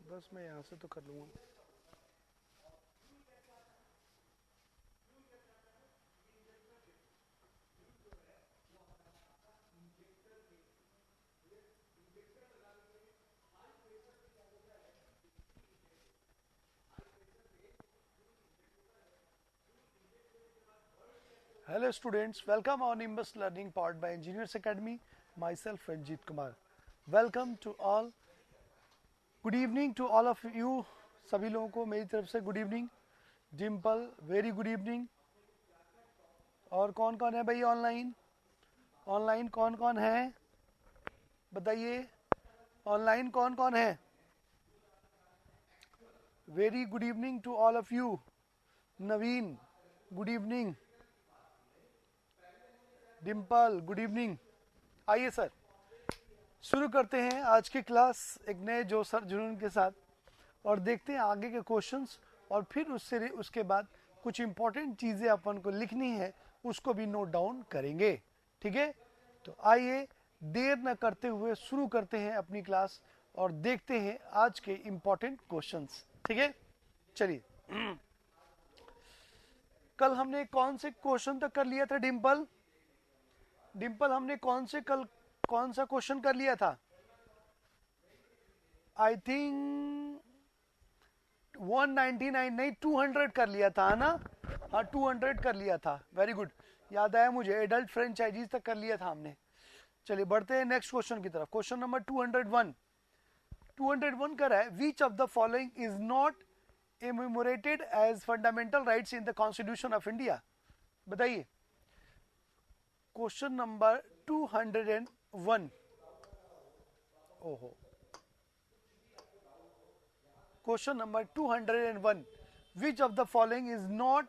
बस मैं यहाँ से तो कर लूँगा। Hello students, welcome on Nimbus Learning powered by Engineers Academy. Myself Ranjit Kumar. Welcome to all. Good evening to all of you. सभी लोगों को मेरी तरफ से good evening. Dimple very good evening. और कौन कौन है भाई ऑनलाइन? ऑनलाइन कौन कौन है बताइए. ऑनलाइन कौन कौन है? Very good evening to all of you. Naveen good evening. Dimple good evening. आइए सर शुरू करते हैं आज की क्लास एक नए जोश और जुनून के साथ और देखते हैं आगे के क्वेश्चंस और फिर उसके बाद कुछ इंपॉर्टेंट चीज़ें अपन को लिखनी है उसको भी नोट डाउन करेंगे. ठीक है, तो आइए देर न करते हुए शुरू करते हैं अपनी क्लास और देखते हैं आज के इंपॉर्टेंट क्वेश्चंस. ठीक है, चलिए. कल हमने कौन से क्वेश्चन तक कर लिया था डिम्पल? डिम्पल हमने कौन सा क्वेश्चन कर लिया था? आई थिंक 199 नहीं 200 कर लिया था ना. हाँ 200 कर लिया था. वेरी गुड, याद आया मुझे. एडल्ट फ्रेंचाइजीज तक कर लिया था हमने. चलिए बढ़ते हैं नेक्स्ट क्वेश्चन की तरफ. क्वेश्चन नंबर 201 कर रहा है which of the following is not enumerated as fundamental rights in the constitution of India. बताइए. Question number 201. ओहो, question number 201. Which of the following is not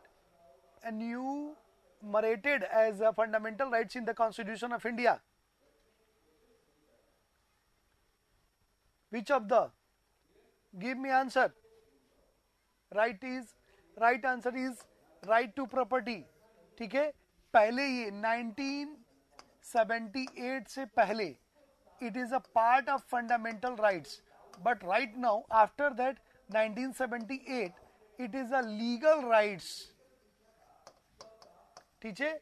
enumerated as a fundamental rights in the Constitution of India? Which of the? Give me answer. Right answer is right to property. ठीक है, पहले ये 1978 से पहले it is a part of fundamental rights, but right now after that 1978 it is a legal rights. ठीक है,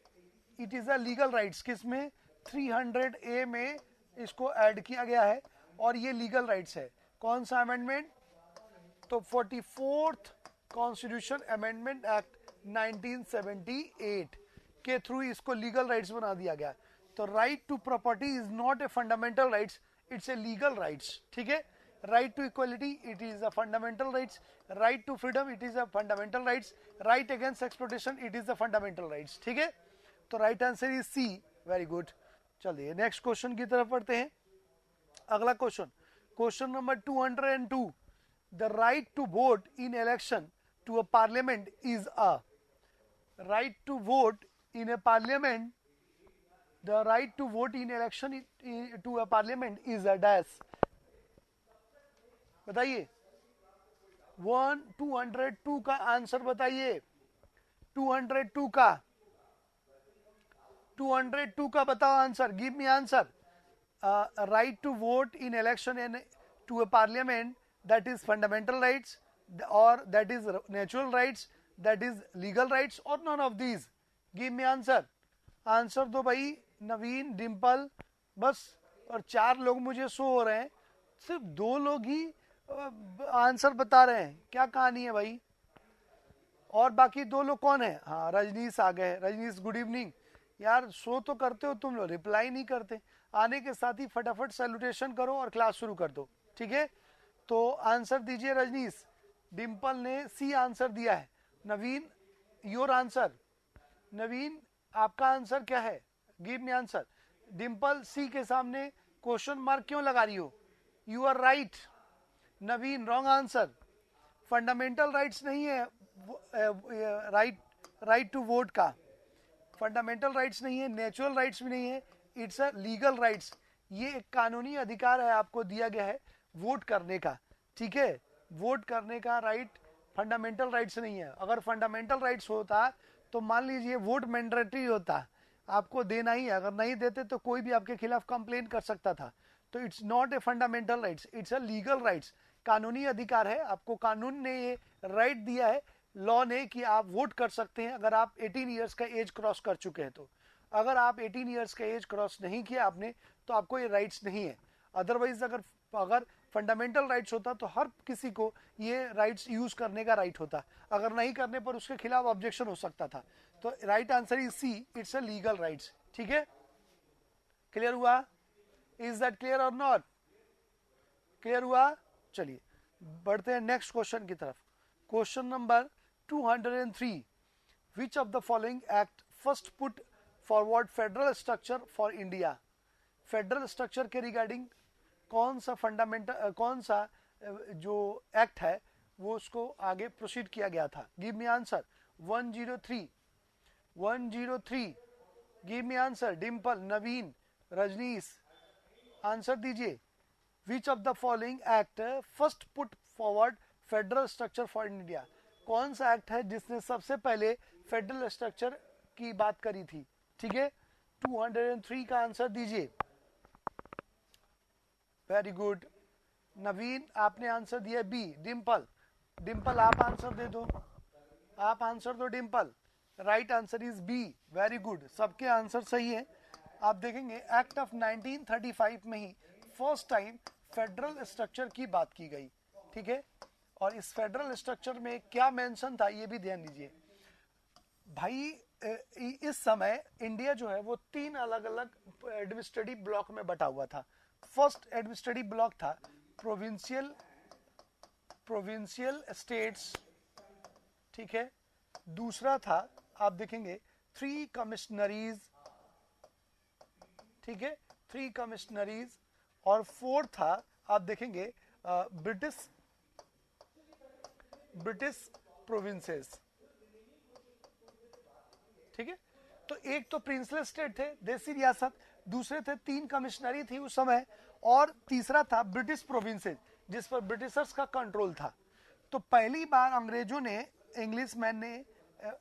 it is a legal rights. किसमें? 300A में इसको ऐड किया गया है और ये लीगल राइट्स है. कौन सा अमेंडमेंट? तो 44th कॉन्स्टिट्यूशन अमेंडमेंट एक्ट 1978 के थ्रू इसको लीगल राइट्स बना दिया गया. तो right to property is not a fundamental rights, it's a legal rights. ठीक है, right to equality it is a fundamental rights. Right to freedom it is a fundamental rights. Right against exploitation it is a fundamental rights. ठीक है, तो right answer is C. Very good. चलिए next question की तरफ पढ़ते हैं. अगला question, question number 202. The right to vote in election to a parliament is a. Right to vote in a parliament, the right to vote in election to a parliament is a dash. बताइए. 202 का answer बताइए. 202 का 202 का बताओ answer. Give me answer. Right to vote in election and to a parliament, that is fundamental rights और that is natural rights, that is legal rights और none of these. Give me answer. Answer दो भाई. नवीन, डिम्पल, बस. और 4 लोग मुझे show हो रहे हैं, सिर्फ 2 लोग ही आंसर बता रहे हैं. क्या कहानी है भाई? और बाकी 2 लोग कौन है? हाँ रजनीश आ गए. Rajneesh good evening. यार शो तो करते हो तुम लोग, रिप्लाई नहीं करते. आने के साथ ही फटाफट सैल्यूटेशन करो और क्लास शुरू कर दो. ठीक है, तो आंसर दीजिए रजनीश. डिम्पल ने सी आंसर दिया है. नवीन योर आंसर. नवीन आपका आंसर क्या है? Give me answer. Dimple C के सामने क्वेश्चन मार्क क्यों लगा रही हो? You are right. Naveen wrong answer. Fundamental rights नहीं है राइट टू वोट का. फंडामेंटल राइट्स नहीं है, नेचुरल राइट्स भी नहीं है, इट्स अ लीगल राइट्स. ये एक कानूनी अधिकार है आपको दिया गया है वोट करने का. ठीक है, वोट करने का राइट फंडामेंटल राइट्स नहीं है. अगर फंडामेंटल राइट्स होता तो मान लीजिए वोट मैंडेटरी होता, आपको देना ही है. अगर नहीं देते तो कोई भी आपके खिलाफ कंप्लेन कर सकता था. तो it's not a fundamental rights, it's a legal rights. कानूनी अधिकार है, आपको कानून ने ये राइट दिया है, लॉ ने, कि आप वोट कर सकते हैं अगर आप 18 ईयर्स का एज क्रॉस कर चुके हैं। तो अगर आप 18 ईयर्स का एज क्रॉस नहीं किया आपने तो आपको ये राइट्स नहीं है। अदरवाइज अगर अगर फंडामेंटल राइट्स होता तो हर किसी को ये राइट्स यूज करने का राइट होता, अगर नहीं करने पर उसके खिलाफ ऑब्जेक्शन हो सकता था। तो right answer is C, it's a legal rights. ठीक है, क्लियर हुआ? Is that clear or not clear हुआ? चलिए बढ़ते हैं नेक्स्ट क्वेश्चन की तरफ। Question number 203, which of the following act first put forward federal structure for India? Federal structure के रिगार्डिंग कौन सा फंडामेंटल, कौन सा जो एक्ट है वो उसको आगे प्रोसीड किया गया था? Give me answer. 103 give me answer. Dimple, Naveen, Rajneesh, answer दीजिए। Which of the following act first put forward federal structure for India? कौन सा एक्ट है जिसने सबसे पहले फेडरल स्ट्रक्चर की बात करी थी? ठीक है, 203 का आंसर दीजिए। Very good. नवीन आपने आंसर दिया बी। डिम्पल आप आंसर दे दो, आप आंसर दो Dimple. Right answer is B. Very good, सबके आंसर सही है। आप देखेंगे एक्ट ऑफ 1935 में ही फर्स्ट टाइम फेडरल स्ट्रक्चर की बात की गई। ठीक है, और इस फेडरल स्ट्रक्चर में क्या मेंशन था ये भी ध्यान दीजिए भाई। इस समय इंडिया जो है वो 3 अलग अलग एडमिनिस्ट्रेटिव ब्लॉक में बटा हुआ था। फर्स्ट एडमिनिस्ट्रेटिव ब्लॉक था प्रोविंशियल स्टेट्स। ठीक है, दूसरा था आप देखेंगे 3 कमिश्नरीज। ठीक है, 3 कमिश्नरीज। और फोर्थ था आप देखेंगे ब्रिटिश प्रोविंसेस। ठीक है, तो एक तो प्रिंसली स्टेट थे, देसी रियासत, दूसरे थे 3 कमिश्नरी थी उस समय, और तीसरा था ब्रिटिश प्रोविंसेस जिस पर ब्रिटिशर्स का कंट्रोल था। तो पहली बार अंग्रेजों ने, इंग्लिशमैन ने,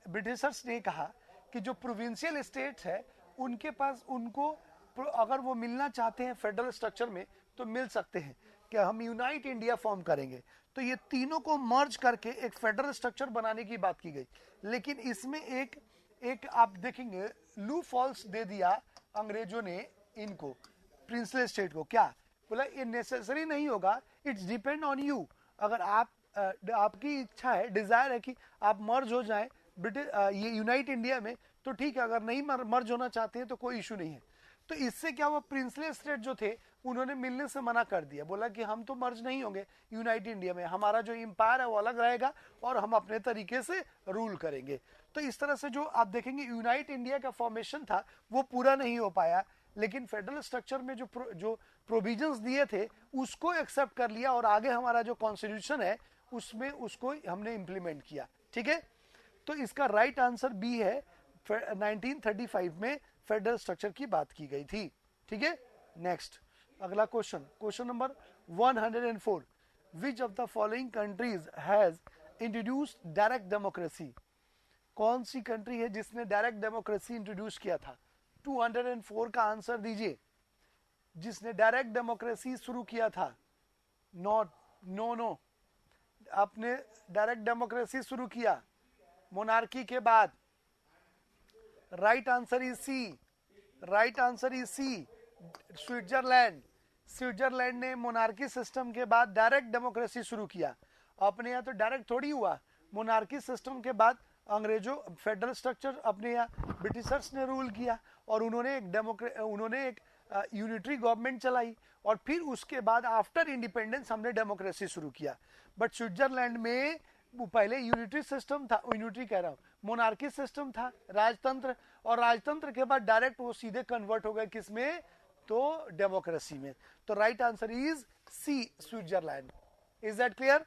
ब्रिटिशर्स ने कहा कि जो प्रोविंशियल स्टेट्स है उनके पास, उनको अगर वो मिलना चाहते हैं फेडरल स्ट्रक्चर में तो मिल सकते हैं, कि हम यूनाइट इंडिया फॉर्म करेंगे। तो ये तीनों को मर्ज करके एक फेडरल स्ट्रक्चर बनाने की बात की गई। लेकिन इसमें एक आप देखेंगे लू फॉल्स दे दिया अंग्रेजों ने इनको, प्रिंसली स्टेट को। क्या बोला? ये नेसेसरी नहीं होगा, इट्स डिपेंड ऑन यू। अगर आपकी इच्छा है, डिजायर है कि आप मर्ज हो जाएं ब्रिटिश ये यूनाइट इंडिया में, तो ठीक है। अगर नहीं मर्ज होना चाहते हैं तो कोई इशू नहीं है। तो इससे क्या हुआ, प्रिंसली स्टेट जो थे उन्होंने मिलने से मना कर दिया, बोला कि हम तो मर्ज नहीं होंगे यूनाइट इंडिया में, हमारा जो एम्पायर है वो अलग रहेगा और हम अपने तरीके से रूल करेंगे। तो इस तरह से जो आप देखेंगे यूनाइट इंडिया का फॉर्मेशन था वो पूरा नहीं हो पाया। लेकिन फेडरल स्ट्रक्चर में जो प्रोविजंस दिए थे उसको एक्सेप्ट कर लिया, और आगे हमारा जो कॉन्स्टिट्यूशन है उसमें उसको हमने इंप्लीमेंट किया। ठीक है, तो इसका राइट आंसर बी है। 1935 में फेडरल स्ट्रक्चर की बात की गई थी। ठीक है, नेक्स्ट अगला question number 104, which of the following countries has introduced direct democracy? कौन सी कंट्री है जिसने डायरेक्ट डेमोक्रेसी इंट्रोड्यूस किया था? 204 का आंसर दीजिए। जिसने डायरेक्ट डेमोक्रेसी शुरू किया था? नो, आपने डायरेक्ट डेमोक्रेसी शुरू किया मोनार्की के बाद। Right answer is C. Switzerland ने मोनार्की सिस्टम के बाद डायरेक्ट डेमोक्रेसी शुरू किया। अपने यहाँ तो डायरेक्ट थोड़ी हुआ, मोनार्की सिस्टम के बाद अंग्रेजों फेडरल स्ट्रक्चर अपने यहाँ ब्रिटिशर्स ने रूल किया, और उन्होंने एक यूनिटरी गवर्नमेंट चलाई, और फिर उसके बाद आफ्टर इंडिपेंडेंस हमने डेमोक्रेसी शुरू किया। बट स्विट्जरलैंड में पहले यूनिटरी सिस्टम था, यूनिटरी कह रहा हूँ, मोनार्की सिस्टम था, राजतंत्र, और राजतंत्र के बाद डायरेक्ट वो सीधे कन्वर्ट हो गए किसमें? तो डेमोक्रेसी में। तो right answer is C, Switzerland. Is that clear?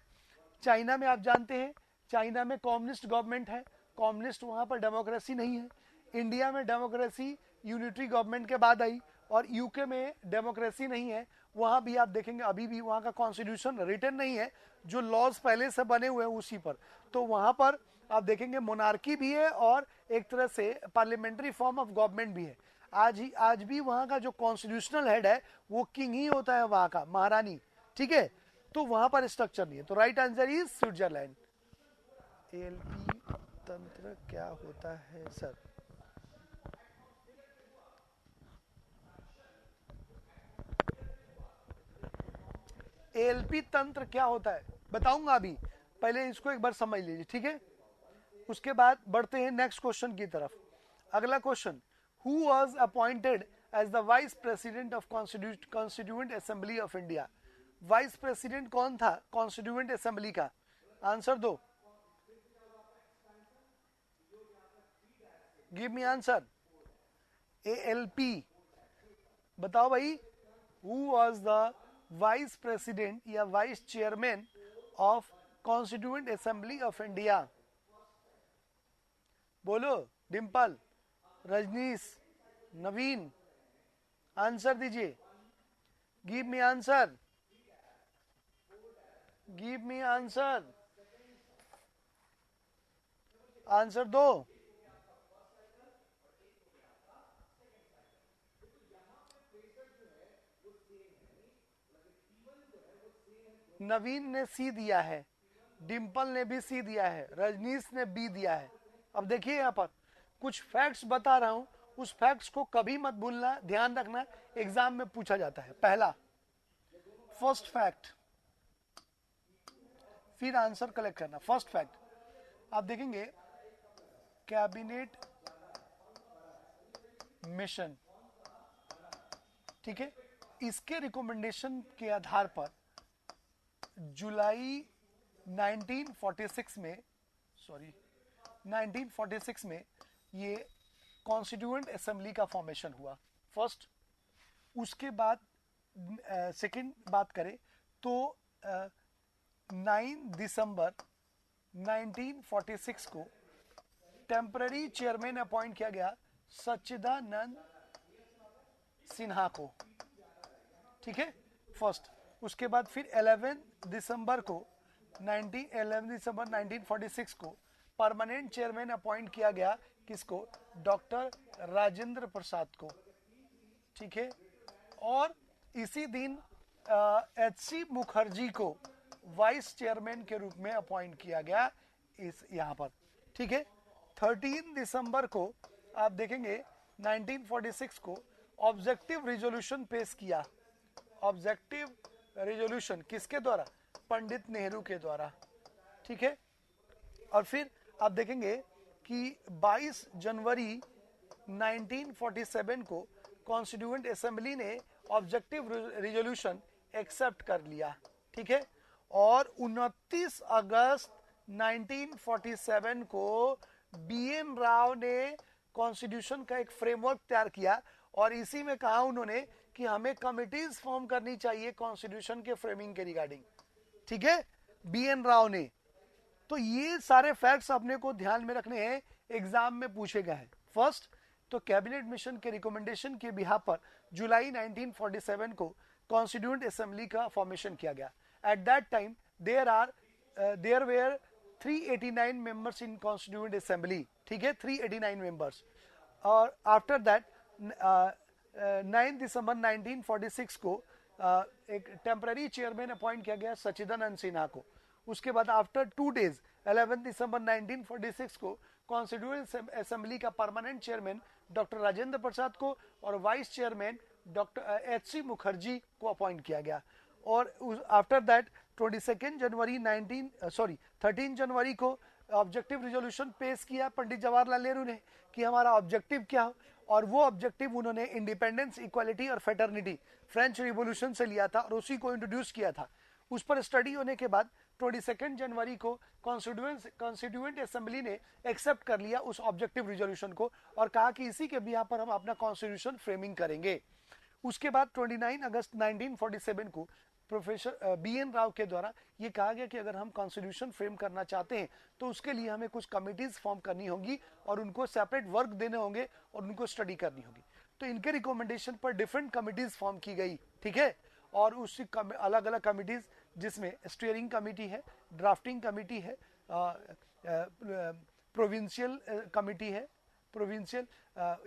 China में आप जानते हैं, चाइना में कम्युनिस्ट गवर्नमेंट है, कम्युनिस्ट, वहां पर डेमोक्रेसी नहीं है। इंडिया में डेमोक्रेसी यूनिटरी गवर्नमेंट के बाद आई, और यूके में डेमोक्रेसी नहीं है। वहां भी आप देखेंगे अभी भी वहां का कॉन्स्टिट्यूशन रिटन नहीं है, जो लॉज पहले से बने हुए हैं उसी पर। तो वहां पर आप देखेंगे मोनार्की भी है और एक तरह से पार्लियामेंट्री फॉर्म ऑफ गवर्नमेंट भी है। आज भी वहां का जो कॉन्स्टिट्यूशनल हेड है वो किंग ही होता है, वहां का महारानी। ठीक है, तो वहां पर स्ट्रक्चर नहीं है, तो right answer is Switzerland. ALP तंत्र क्या होता है सर? एएलपी तंत्र क्या होता है बताऊंगा अभी, पहले इसको एक बार समझ लीजिए, ठीक है? उसके बाद बढ़ते हैं नेक्स्ट क्वेश्चन की तरफ। अगला question, who was appointed as the vice president of constituent assembly of India? Vice president कौन था कॉन्स्टिट्यूएंट असेंबली का? आंसर दो, गिव मी आंसर। एएलपी बताओ भाई, who was the vice president या vice chairman of constituent assembly of India? बोलो, Dimple, Rajneesh, Naveen, answer दीजिए। Give me answer, give me answer, answer दो। नवीन ने सी दिया है, डिम्पल ने भी सी दिया है, रजनीश ने बी दिया है। अब देखिए यहां पर कुछ फैक्ट्स बता रहा हूं, उस फैक्ट्स को कभी मत भूलना, ध्यान रखना, एग्जाम में पूछा जाता है। पहला फर्स्ट फैक्ट, फिर आंसर कलेक्ट करना। फर्स्ट फैक्ट आप देखेंगे, कैबिनेट मिशन, ठीक है, इसके रिकमेंडेशन के आधार पर जुलाई 1946 में, सॉरी 1946 में ये कॉन्स्टिट्यूएंट असेंबली का फॉर्मेशन हुआ फर्स्ट। उसके बाद सेकंड बात करें तो 9 दिसंबर 1946 को टेम्पररी चेयरमैन अपॉइंट किया गया सच्चिदानंद सिन्हा को, ठीक है, फर्स्ट। उसके बाद फिर 11 दिसंबर 1946 को परमानेंट चेयरमैन अपॉइंट किया गया, किसको? डॉक्टर राजेंद्र प्रसाद को, ठीक है। और इसी दिन एच.सी. मुखर्जी को वाइस चेयरमैन के रूप में अपॉइंट किया गया इस यहाँ पर, ठीक है। 13 दिसंबर को आप देखेंगे 1946 को ऑब्जेक्टिव रिजोल्यूशन पेश किया। ऑब्जेक्टिव रिजोल्यूशन किसके द्वारा? पंडित नेहरू के द्वारा, ठीक है। और फिर आप देखेंगे कि 22 जनवरी 1947 को कॉन्स्टिट्यूएंट असेंबली ने ऑब्जेक्टिव रिजोल्यूशन एक्सेप्ट कर लिया, ठीक है। और 29 अगस्त 1947 को बी.एन. राव ने कॉन्स्टिट्यूशन का एक फ्रेमवर्क तैयार किया और इसी में कहा उन्होंने कि हमें कमिटीज फॉर्म करनी चाहिए कॉन्स्टिट्यूशन के फ्रेमिंग के रिगार्डिंग, ठीक है, बी.एन. राव ने। तो ये सारे फैक्ट्स अपने को ध्यान में रखने हैं, एग्जाम में पूछे गए हैं। फर्स्ट तो कैबिनेट मिशन के रिकमेंडेशन के बिहाफ पर जुलाई 1947 को कॉन्स्टिट्यूएंट असेंबली का फॉर्मेशन किया गया। At that time there were 389 members in constituent assembly, ठीक है, 389 मेंबर्स। और आफ्टर दैट 9 दिसंबर 1946 को एक टेम्पररी चेयरमैन अपॉइंट किया गया सच्चिदानंद सिन्हा को। उसके बाद आफ्टर 2 डेज 11 दिसंबर 1946 को कॉन्स्टिट्यूएंट असेंबली का permanent chairman doctor Rajendra Prasad को और वाइस चेयरमैन डॉक्टर एच.सी. मुखर्जी को अपॉइंट किया गया। और आफ्टर दैट 13 जनवरी को ऑब्जेक्टिव रिजोल्यूशन पेश किया पंडित जवाहरलाल नेहरू ने कि हमारा ऑब्जेक्टिव क्या हो, और वो ऑब्जेक्टिव उन्होंने इंडिपेंडेंस, इक्वालिटी और फेटर्निटी फ्रेंच रिवॉल्यूशन से लिया था और उसी को इंट्रोड्यूस किया था। उस पर स्टडी होने के बाद 22 जनवरी को कॉन्स्टिट्यूएंट असेंबली ने एक्सेप्ट कर लिया उस ऑब्जेक्टिव रिजोल्यूशन को और कहा कि इसी के बिहाफ पर हम अपना कॉन्स्टिट्यूशन फ्रेमिंग करेंगे। उसके बाद 29 अगस्त 1947 को प्रोफेसर बी.एन. राव के द्वारा ये कहा गया कि अगर हम कॉन्स्टिट्यूशन फ्रेम करना चाहते हैं तो उसके लिए हमें कुछ कमिटीज फॉर्म करनी होगी और उनको सेपरेट वर्क देने होंगे और उनको स्टडी करनी होगी। तो इनके रिकमेंडेशन पर डिफरेंट कमिटीज फॉर्म की गई, ठीक है। और उसी अलग अलग कमिटीज जिसमें स्टीयरिंग कमेटी है, ड्राफ्टिंग कमेटी है, प्रोविंशियल कमेटी है, प्रोविंशियल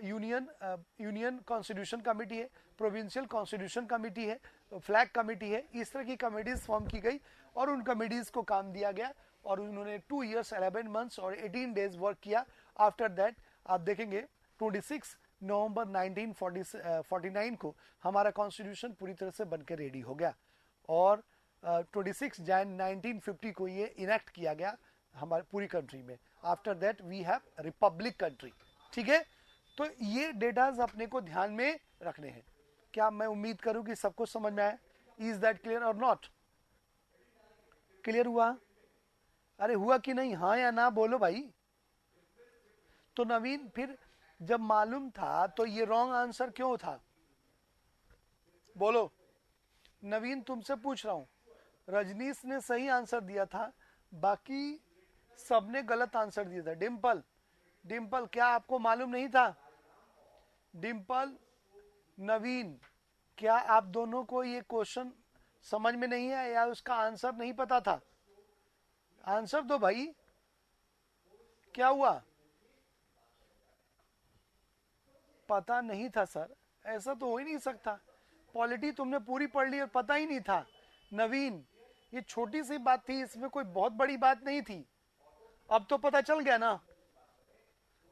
यूनियन कॉन्स्टिट्यूशन कमेटी है, प्रोविंशियल कॉन्स्टिट्यूशन कमेटी है, फ्लैग कमेटी है, इस तरह की कमेटीज फॉर्म की गई और उन कमेटीज को काम दिया गया और उन्होंने 2 years 11 months और 18 days वर्क किया. आफ्टर दैट आप देखेंगे 26 नवंबर 1949 को हमारा कॉन्स्टिट्यूशन पूरी तरह से बनकर रेडी हो गया और 26 जैन 1950 को ये इनेक्ट किया गया हमारे पूरी कंट्री में. After that we have republic country. ठीक है, तो ये डेटाज अपने को ध्यान में रखने हैं. क्या मैं उम्मीद करूं कि सबको समझ में आया? Is that clear or not? Clear हुआ? अरे हुआ कि नहीं? हाँ या ना बोलो भाई. तो नवीन, फिर जब मालूम था तो ये रॉन्ग आंसर क्यों था? बोलो. नवीन तुमसे पूछ रहा हूं. रजनीश ने सही आंसर दिया था, बाकी सबने गलत आंसर दिया था. डिम्पल, डिम्पल क्या आपको मालूम नहीं था? डिम्पल, नवीन, क्या आप दोनों को ये क्वेश्चन समझ में नहीं है या उसका आंसर नहीं पता था? आंसर दो भाई. क्या हुआ? पता नहीं था सर, ऐसा तो हो ही नहीं सकता. पॉलिटी तुमने पूरी पढ़ ली और पता ही नहीं था. नवीन, ये छोटी सी बात थी, इसमें कोई बहुत बड़ी बात नहीं थी. अब तो पता चल गया ना?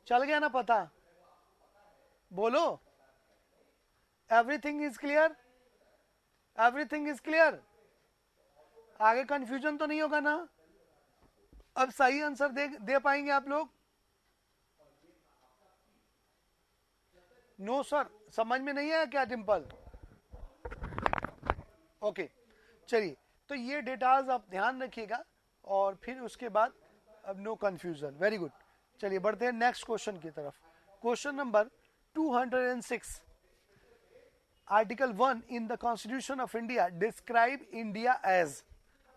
चल गया ना पता? बोलो. Everything is clear? Everything is clear? आगे कंफ्यूजन तो नहीं होगा ना? अब सही आंसर दे पाएंगे आप लोग? नो सर, समझ में नहीं आया क्या डिम्पल? ओके, चलिए. तो ये डेटाज आप ध्यान रखिएगा और फिर उसके बाद अब नो कंफ्यूजन. Very good. चलिए बढ़ते हैं नेक्स्ट क्वेश्चन की तरफ. Question number 206. Article 1 in the constitution of India describe India as.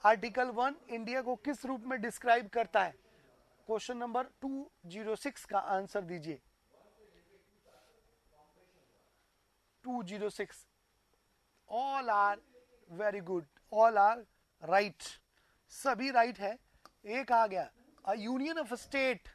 Article 1 India को किस रूप में डिस्क्राइब करता है? क्वेश्चन नंबर 206 का आंसर दीजिए. 206. All are very good, all are right. सभी राइट है. एक आ गया, अ यूनियन ऑफ स्टेट.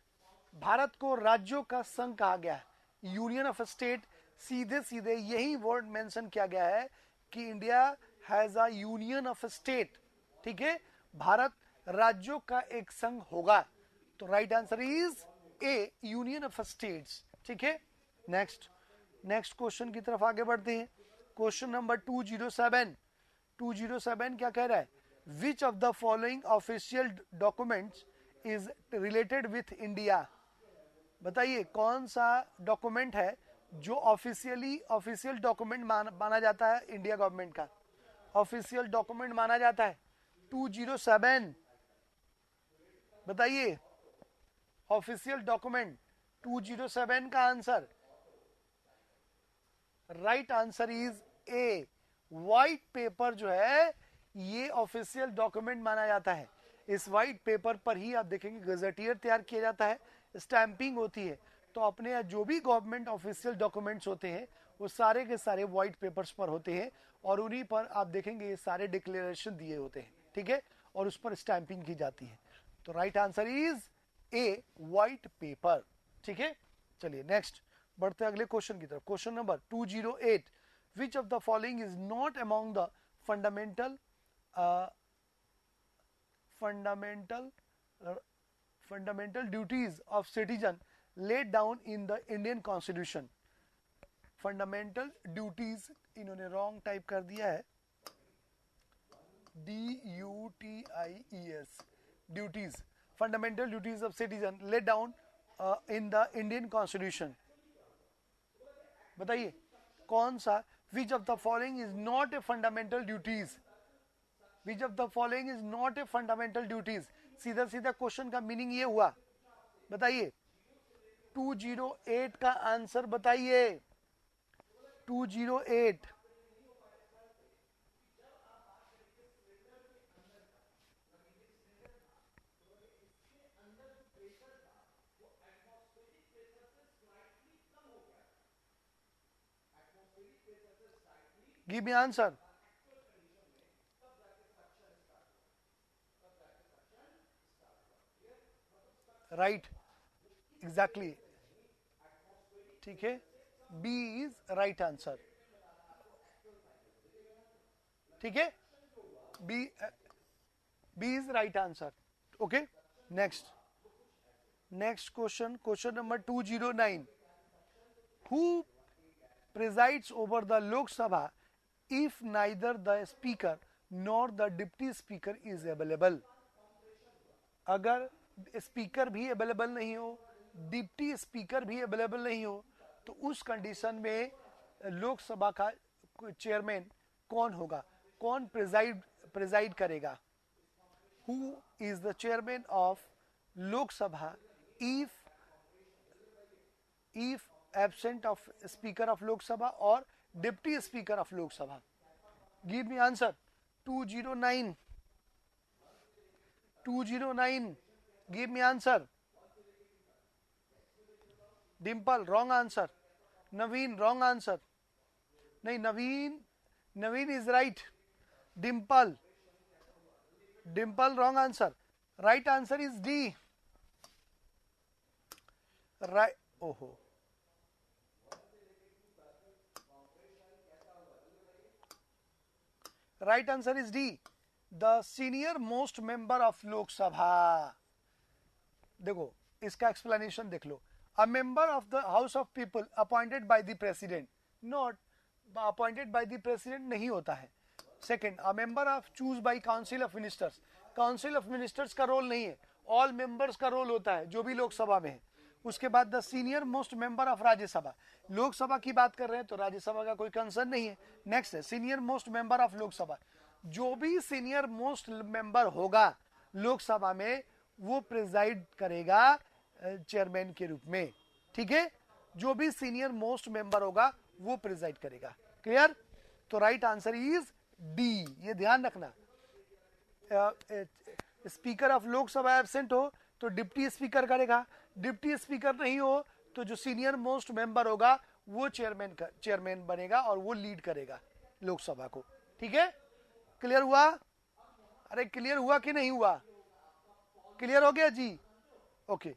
भारत को राज्यों का संघ कहा गया है. यूनियन ऑफ स्टेट, सीधे सीधे यही वर्ड मेंशन किया गया है कि India has a union of state. ठीक है, भारत राज्यों का एक संघ होगा. तो right answer is a, union of states. ठीक है, नेक्स्ट क्वेश्चन की तरफ आगे बढ़ते हैं. Question number 207. 207 क्या कह रहा है? Which of the following official documents is related with India. बताइए कौन सा डॉक्यूमेंट है जो ऑफिशियल डॉक्यूमेंट माना जाता है इंडिया गवर्नमेंट का? ऑफिशियल डॉक्यूमेंट माना जाता है. 207 बताइए. ऑफिशियल डॉक्यूमेंट 207 का answer. Right answer is a. White paper जो है ये ऑफिशियल डॉक्यूमेंट माना जाता है. इस व्हाइट पेपर पर ही आप देखेंगे गजेटियर तैयार किया जाता है, स्टैंपिंग होती है. तो अपने जो भी गवर्नमेंट ऑफिशियल डॉक्यूमेंट्स होते हैं वो सारे के सारे व्हाइट पेपर्स पर होते हैं और उन्हीं पर आप देखेंगे ये सारे डिक्लेरेशन दिए होते हैं. ठीक है, और उस पर स्टैंपिंग की जाती है. तो right answer is a, white paper. ठीक है, चलिए नेक्स्ट बढ़ते हैं अगले क्वेश्चन की तरफ. Question number 208. Which of the following is not among the fundamental duties of citizen laid down in the Indian Constitution. Fundamental duties इन्होंने रॉन्ग टाइप कर दिया है. DUTIES, duties. Fundamental duties of citizen laid down in the Indian Constitution. बताइए कौन सा? विच of the following is not a fundamental duties. Which of the following is not a fundamental duties. सीधा सीधा question का meaning ये हुआ. बताइए 208 का आंसर बताइए. 208. Give me answer. Right, exactly. ठीक है, बी इज राइट आंसर. ठीक है, B is right answer. Okay, next question number 209. Who presides over the Lok Sabha if neither the speaker nor the deputy speaker is available. अगर speaker भी available नहीं हो, deputy speaker भी available नहीं हो, तो उस कंडीशन में लोकसभा का चेयरमैन कौन होगा, कौन प्रिजाइड करेगा. Who is the chairman of Lok Sabha if absent of speaker of Lok Sabha or deputy speaker of Lok Sabha. Give me answer. 209. Give me answer. Dimple, wrong answer. Naveen, wrong answer. Nahin, Naveen is right. Dimple, wrong answer. Right answer is D. Right. Oh. Right answer is D. The senior most member of Lok Sabha. देखो इसका explanation देख लो. A member of the House of People appointed by the President. Not appointed by the President नहीं होता है. Second, a member of choose by Council of Ministers. Council of Ministers का role नहीं है. All members का role होता है जो भी लोकसभा में है. उसके बाद the senior most member of Rajya Sabha. Lok Sabha की बात कर रहे हैं तो राज्यसभा का कोई कंसर्न नहीं है. नेक्स्ट है senior most member of Lok Sabha. जो भी सीनियर मोस्ट मेंबर होगा लोकसभा में वो प्रिजाइड करेगा चेयरमैन के रूप में. ठीक है, जो भी सीनियर मोस्ट मेंबर होगा वो प्रिजाइड करेगा. क्लियर? तो राइट आंसर इज डी. ये ध्यान रखना, स्पीकर ऑफ लोकसभा एब्सेंट हो तो डिप्टी स्पीकर करेगा. डिप्टी स्पीकर नहीं हो तो जो सीनियर मोस्ट मेंबर होगा वो चेयरमैन बनेगा और वो लीड करेगा लोकसभा को. ठीक है, क्लियर हुआ? अरे क्लियर हुआ कि नहीं हुआ? क्लियर हो गया जी? ओके,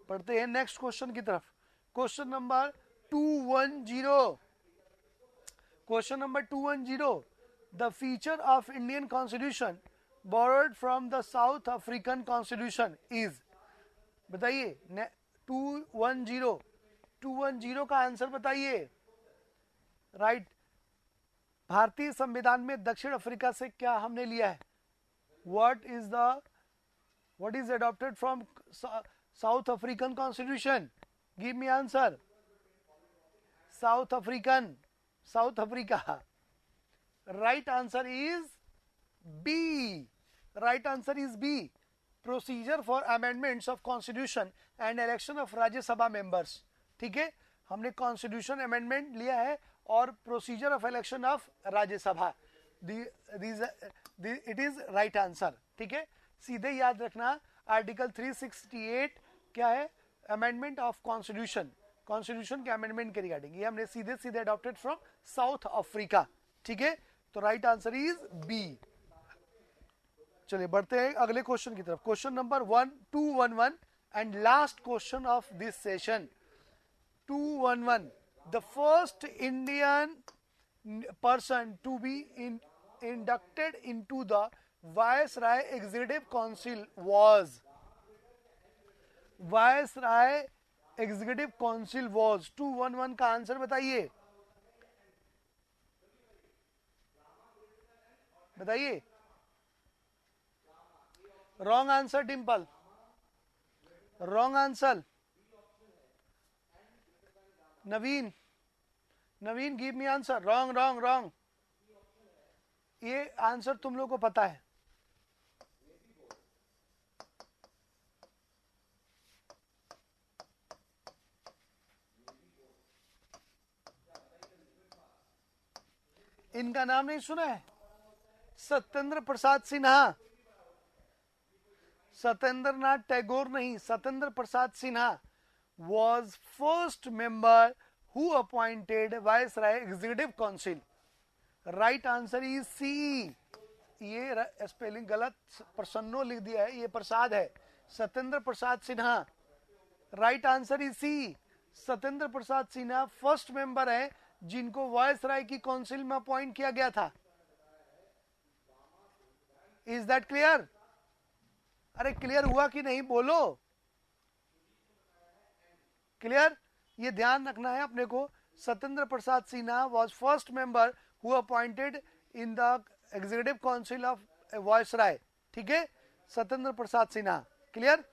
पढ़ते हैं नेक्स्ट क्वेश्चन की तरफ. Question number 210. Question number 210. The feature of Indian constitution borrowed from the South African Constitution is. बताइए 210 का आंसर बताइए. राइट. भारतीय संविधान में दक्षिण अफ्रीका से क्या हमने लिया है? What is adopted from South African constitution? Give me answer. South Africa. Right answer is B. Right answer is B. Procedure for amendments of constitution and election of Rajya Sabha members. ठीक है, हमने कॉन्स्टिट्यूशन अमेंडमेंट लिया है और procedure of election of Rajya Sabha. It is right answer. ठीक है, सीधे याद रखना आर्टिकल 368 क्या है? अमेंडमेंट ऑफ कॉन्स्टिट्यूशन, कॉन्स्टिट्यूशन के अमेंडमेंट के रिगार्डिंग. ये हमने सीधे अडॉप्टेड फ्रॉम साउथ अफ्रीका. ठीक है, तो राइट आंसर इज बी. चलिए बढ़ते हैं अगले क्वेश्चन की तरफ. Question number 211 and last question of this session. 211. The first Indian person to be inducted into the Viceroy Executive Council was. Viceroy Executive Council was. 211 का आंसर बताइए. Wrong answer Dimple. Wrong answer. Naveen give me answer. Wrong. ये answer तुम लोग को पता है. इनका नाम नहीं सुना है? सत्येंद्र प्रसाद सिन्हा. सत्येंद्रनाथ टैगोर नहीं, Satyendra Prasad Sinha was first member who appointed Viceroy Executive Council. Right answer is C. ये स्पेलिंग गलत, प्रसन्नो लिख दिया है, ये प्रसाद है. Satyendra Prasad Sinha. Right answer is C. Satyendra Prasad Sinha first member है जिनको वायसराय की काउंसिल में अपॉइंट किया गया था. Is that clear? अरे क्लियर हुआ कि नहीं, बोलो। क्लियर? ये ध्यान रखना है अपने को। Satyendra Prasad Sinha was first member who appointed in the executive council of viceroy. ठीक है, सत्येंद्र प्रसाद सिन्हा। क्लियर?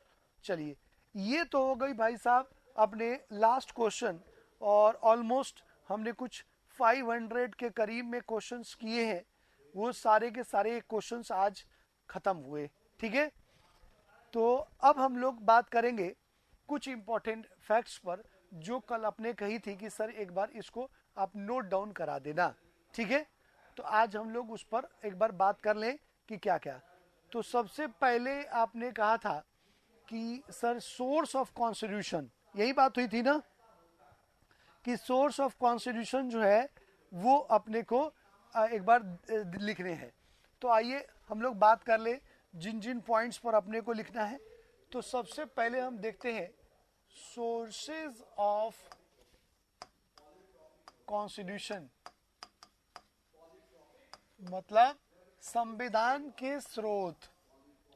चलिए, ये तो हो गई भाई साहब अपने लास्ट क्वेश्चन, और ऑलमोस्ट हमने कुछ 500 के करीब में क्वेश्चंस किए हैं। वो सारे के सारे क्वेश्चंस आज खत्म हुए। ठीक है, तो अब हम लोग बात करेंगे कुछ इंपॉर्टेंट फैक्ट्स पर, जो कल आपने कही थी कि सर एक बार इसको आप नोट डाउन करा देना। ठीक है, तो आज हम लोग उस पर एक बार बात कर लें कि क्या क्या। तो सबसे पहले आपने कहा था कि सर सोर्स ऑफ कॉन्स्टिट्यूशन, यही बात हुई थी ना, कि सोर्स ऑफ कॉन्स्टिट्यूशन जो है वो अपने को एक बार लिखने हैं। तो आइए हम लोग बात कर ले जिन जिन पॉइंट्स पर अपने को लिखना है। तो सबसे पहले हम देखते हैं सोर्सेज ऑफ कॉन्स्टिट्यूशन, मतलब संविधान के स्रोत।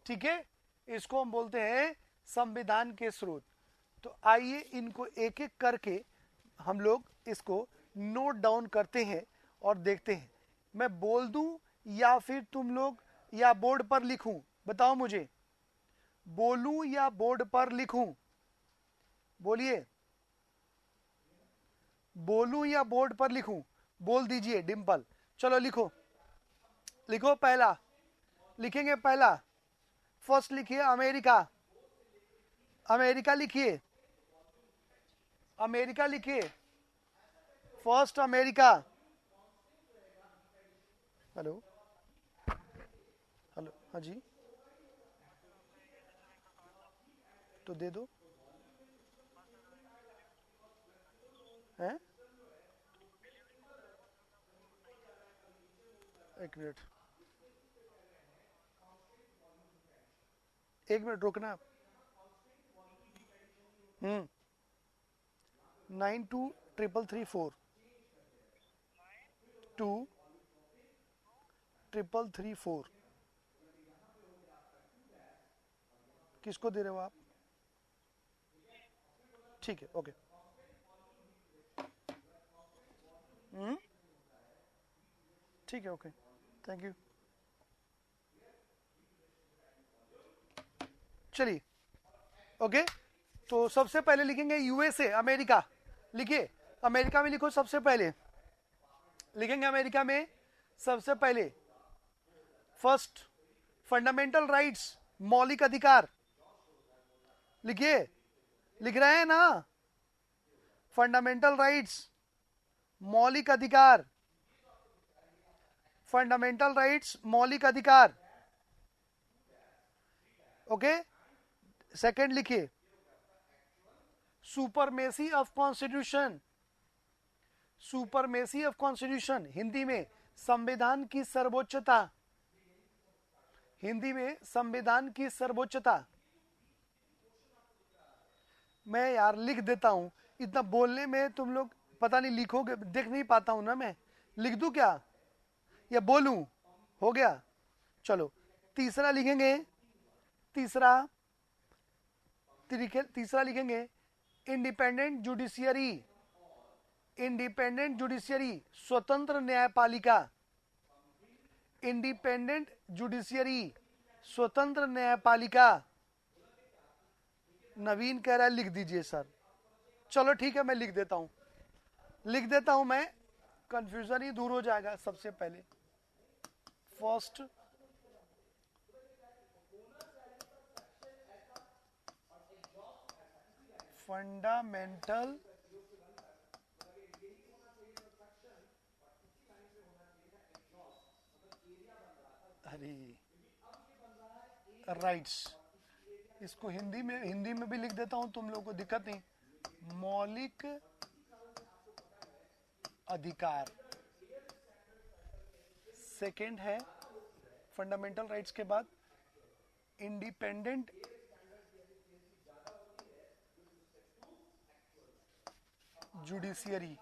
ठीक है, इसको हम बोलते हैं संविधान के स्रोत। तो आइए इनको एक एक करके हम लोग इसको नोट डाउन करते हैं और देखते हैं। मैं बोल दूं या फिर तुम लोग, या बोर्ड पर लिखूं, बताओ मुझे, बोलूं या बोर्ड पर लिखूं? बोलिए, बोलूं या बोर्ड पर लिखूं? बोल दीजिए डिंपल। चलो लिखो, लिखो। पहला लिखेंगे, पहला फर्स्ट लिखिए अमेरिका। अमेरिका लिखिए, अमेरिका लिखिए, फर्स्ट अमेरिका। हेलो, हेलो, हाँ जी, तो दे दो हैं। एक मिनट, एक मिनट रुकना। 923334 2334। किसको दे रहे हो आप? ठीक है, ओके। ठीक है, ओके, थैंक यू। चलिए, ओके। तो सबसे पहले लिखेंगे यूएसए, अमेरिका। लिखिए, अमेरिका में लिखो सबसे पहले। लिखेंगे अमेरिका में सबसे पहले फर्स्ट फंडामेंटल राइट्स, मौलिक अधिकार। लिखिए, लिख रहे हैं ना? फंडामेंटल राइट्स, मौलिक अधिकार। फंडामेंटल राइट्स, मौलिक अधिकार। ओके, सेकंड लिखिए supremacy of constitution. Supremacy of constitution, Hindi में संविधान की सर्वोच्चता। हिंदी में संविधान की सर्वोच्चता। मैं यार लिख देता हूं, इतना बोलने में तुम लोग पता नहीं लिखोगे, देख नहीं पाता हूं ना मैं। लिख दूं क्या या बोलूं? हो गया, चलो। तीसरा लिखेंगे, तीसरा तीसरा लिखेंगे इंडिपेंडेंट जुडिशियरी। इंडिपेंडेंट जुडिशियरी, स्वतंत्र न्यायपालिका। इंडिपेंडेंट जुडिशियरी, स्वतंत्र न्यायपालिका। नवीन कह रहा है लिख दीजिए सर। चलो ठीक है, मैं लिख देता हूं, लिख देता हूं मैं, कंफ्यूजन ही दूर हो जाएगा। सबसे पहले फर्स्ट फंडामेंटल राइट्स। इसको हिंदी में भी लिख देता हूं, तुम लोगों को दिक्कत नहीं। मौलिक अधिकार। सेकंड है फंडामेंटल राइट्स के बाद इंडिपेंडेंट जुडिशियरी।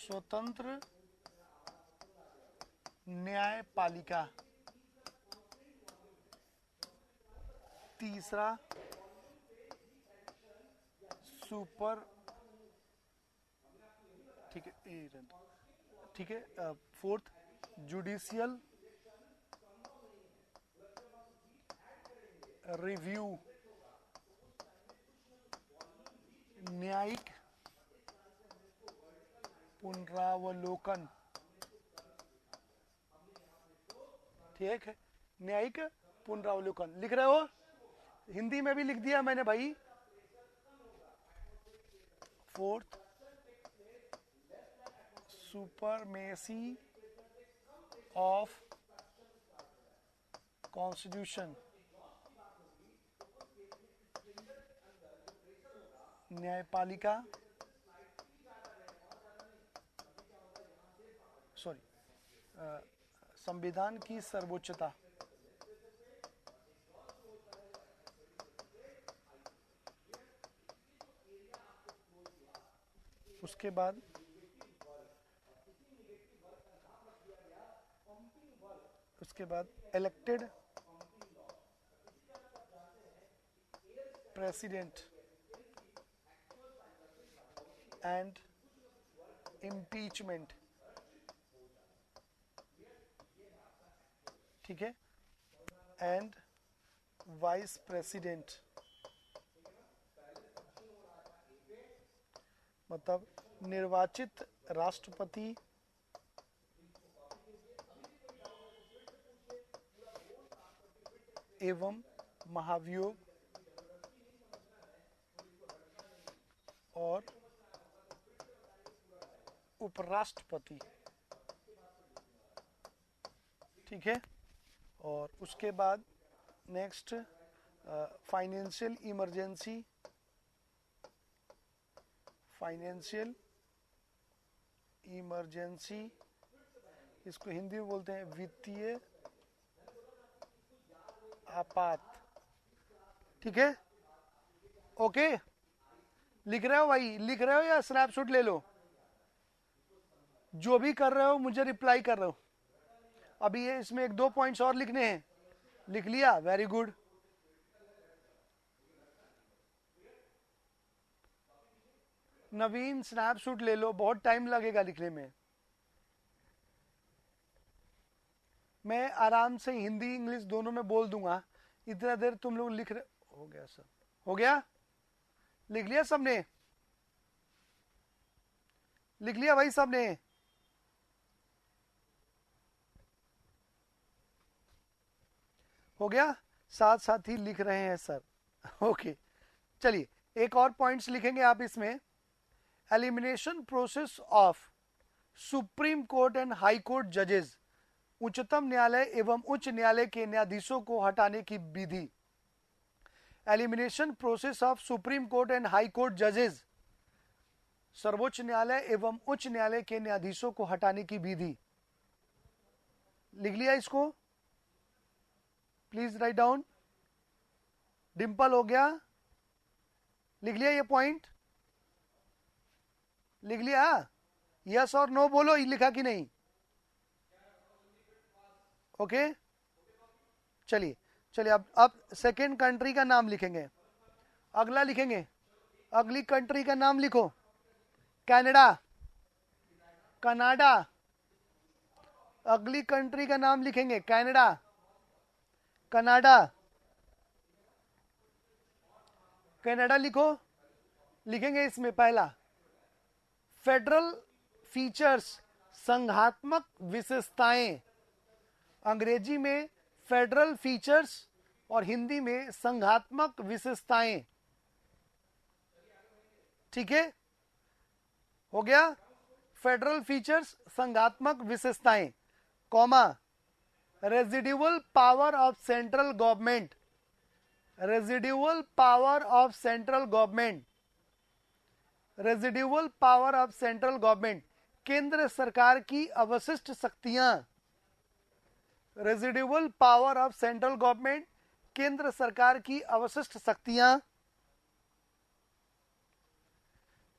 स्वतंत्र न्यायपालिका। तीसरा सुपर, ठीक है, ठीक है, फोर्थ जुडिशियल रिव्यू, न्यायिक पुनरावलोकन। ठीक है, न्यायिक पुनरावलोकन लिख रहे हो, हिंदी में भी लिख दिया मैंने भाई। फोर्थ सुपरमेसी ऑफ कॉन्स्टिट्यूशन, न्यायपालिका, सॉरी, संविधान की सर्वोच्चता। उसके बाद इलेक्टेड प्रेसिडेंट एंड इम्पीचमेंट। ठीक है, एंड वाइस प्रेसिडेंट, मतलब निर्वाचित राष्ट्रपति एवं महाभियोग और उपराष्ट्रपति। ठीक है, और उसके बाद next financial emergency, financial emergency, इसको हिंदी में बोलते हैं वित्तीय आपात। ठीक है, ओके, लिख रहे हो भाई, लिख रहे हो या स्नैपशॉट ले लो, जो भी कर रहे हो मुझे रिप्लाई कर रहे हो। अभी ये इसमें 1-2 पॉइंट्स और लिखने हैं, लिख लिया, वेरी गुड। नवीन स्नैपशॉट ले लो, बहुत टाइम लगेगा लिखने में। मैं आराम से हिंदी इंग्लिश दोनों में बोल दूंगा, इतना देर तुम लोग लिख रहे हो। गया सर, हो गया, लिख लिया सबने, लिख लिया भाई सबने। हो गया, साथ साथ ही लिख रहे हैं सर। ओके, चलिए एक और पॉइंट्स लिखेंगे आप इसमें। Elimination process of supreme court and high court जजेस, उच्चतम न्यायालय एवं उच्च न्यायालय के न्यायाधीशों को हटाने की विधि। Elimination process of supreme court and high court जजेस, सर्वोच्च न्यायालय एवं उच्च न्यायालय के न्यायाधीशों को हटाने की विधि। लिख लिया इसको, प्लीज राइट डाउन। डिंपल हो गया, लिख लिया ये पॉइंट, लिख लिया, यस और नो बोलो, लिखा कि नहीं। ओके, चलिए चलिए, अब सेकेंड कंट्री का नाम लिखेंगे, अगला लिखेंगे, अगली कंट्री का नाम लिखो, कनाडा, कनाडा। अगली कंट्री का नाम लिखेंगे कनाडा, कनाडा, कनाडा लिखो। लिखेंगे इसमें पहला फेडरल फीचर्स, संघात्मक विशेषताएं, अंग्रेजी में फेडरल फीचर्स और हिंदी में संघात्मक विशेषताएं। ठीक है, हो गया, फेडरल फीचर्स संघात्मक विशेषताएं, comma, residual power of central government, residual power of central government, residual power of central government, केंद्र सरकार की अवशिष्ट शक्तियां, residual power of central government, केंद्र सरकार की अवशिष्ट शक्तियां।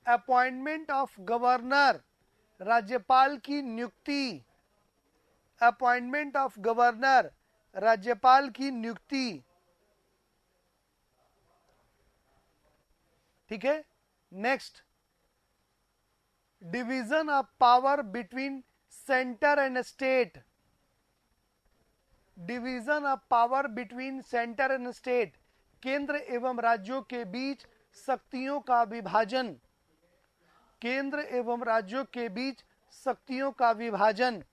अपॉइंटमेंट ऑफ गवर्नर, राज्यपाल की नियुक्ति, अपॉइंटमेंट ऑफ गवर्नर, राज्यपाल की नियुक्ति, ठीक है। Next, division of power between centre and state, division of power between centre and state, केंद्र एवं राज्यों के बीच शक्तियों का विभाजन, केंद्र एवं राज्यों के बीच शक्तियों का विभाजन,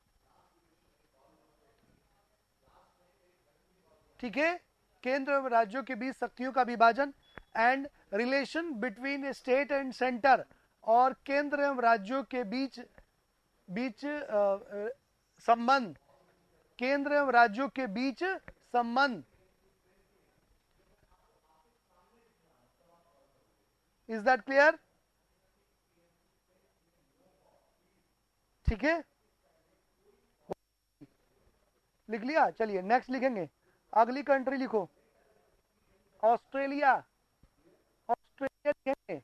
ठीक है, केंद्र एवं राज्यों के बीच शक्तियों का विभाजन, and relation between state and centre, और केंद्र एवं राज्यों के बीच संबंध, केंद्र एवं राज्यों के बीच संबंध। Is that clear? ठीक है, लिख लिया। चलिए नेक्स्ट लिखेंगे, अगली कंट्री लिखो, ऑस्ट्रेलिया, ऑस्ट्रेलिया लिखेंगे।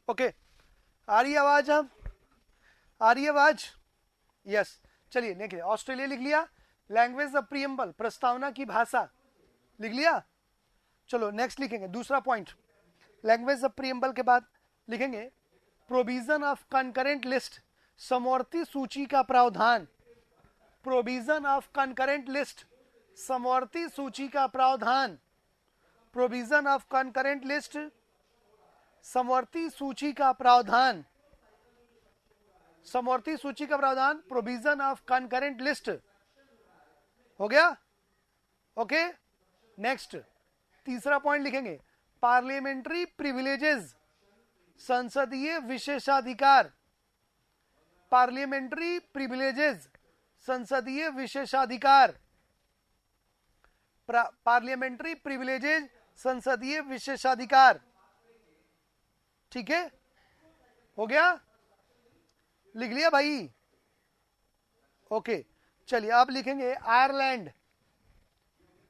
ओके, आ रही है आवाज? अब आ रही है आवाज? यस। चलिए देखिए, ऑस्ट्रेलिया लिख लिया, लैंग्वेज ऑफ प्रियम्बल, प्रस्तावना की भाषा, लिख लिया। चलो नेक्स्ट लिखेंगे, दूसरा पॉइंट, लैंग्वेज ऑफ प्रियम्बल के बाद लिखेंगे प्रोविजन ऑफ कंकरेंट लिस्ट, समवर्ती सूची का प्रावधान, प्रोविजन ऑफ कंकरेंट लिस्ट, समवर्ती सूची का प्रावधान, प्रोविजन ऑफ कंकरेंट लिस्ट, समवर्ती सूची का प्रावधान, समवर्ती सूची का प्रावधान, प्रोविजन ऑफ कंकरेंट लिस्ट, हो गया। ओके, नेक्स्ट तीसरा पॉइंट लिखेंगे, पार्लियामेंट्री प्रिविलेजेस, संसदीय विशेषाधिकार, पार्लियामेंट्री प्रिविलेजेस, संसदीय विशेषाधिकार, पार्लियामेंट्री प्रिविलेजेस, संसदीय विशेषाधिकार, ठीक है, हो गया, लिख लिया भाई? ओके, चलिए अब लिखेंगे आयरलैंड,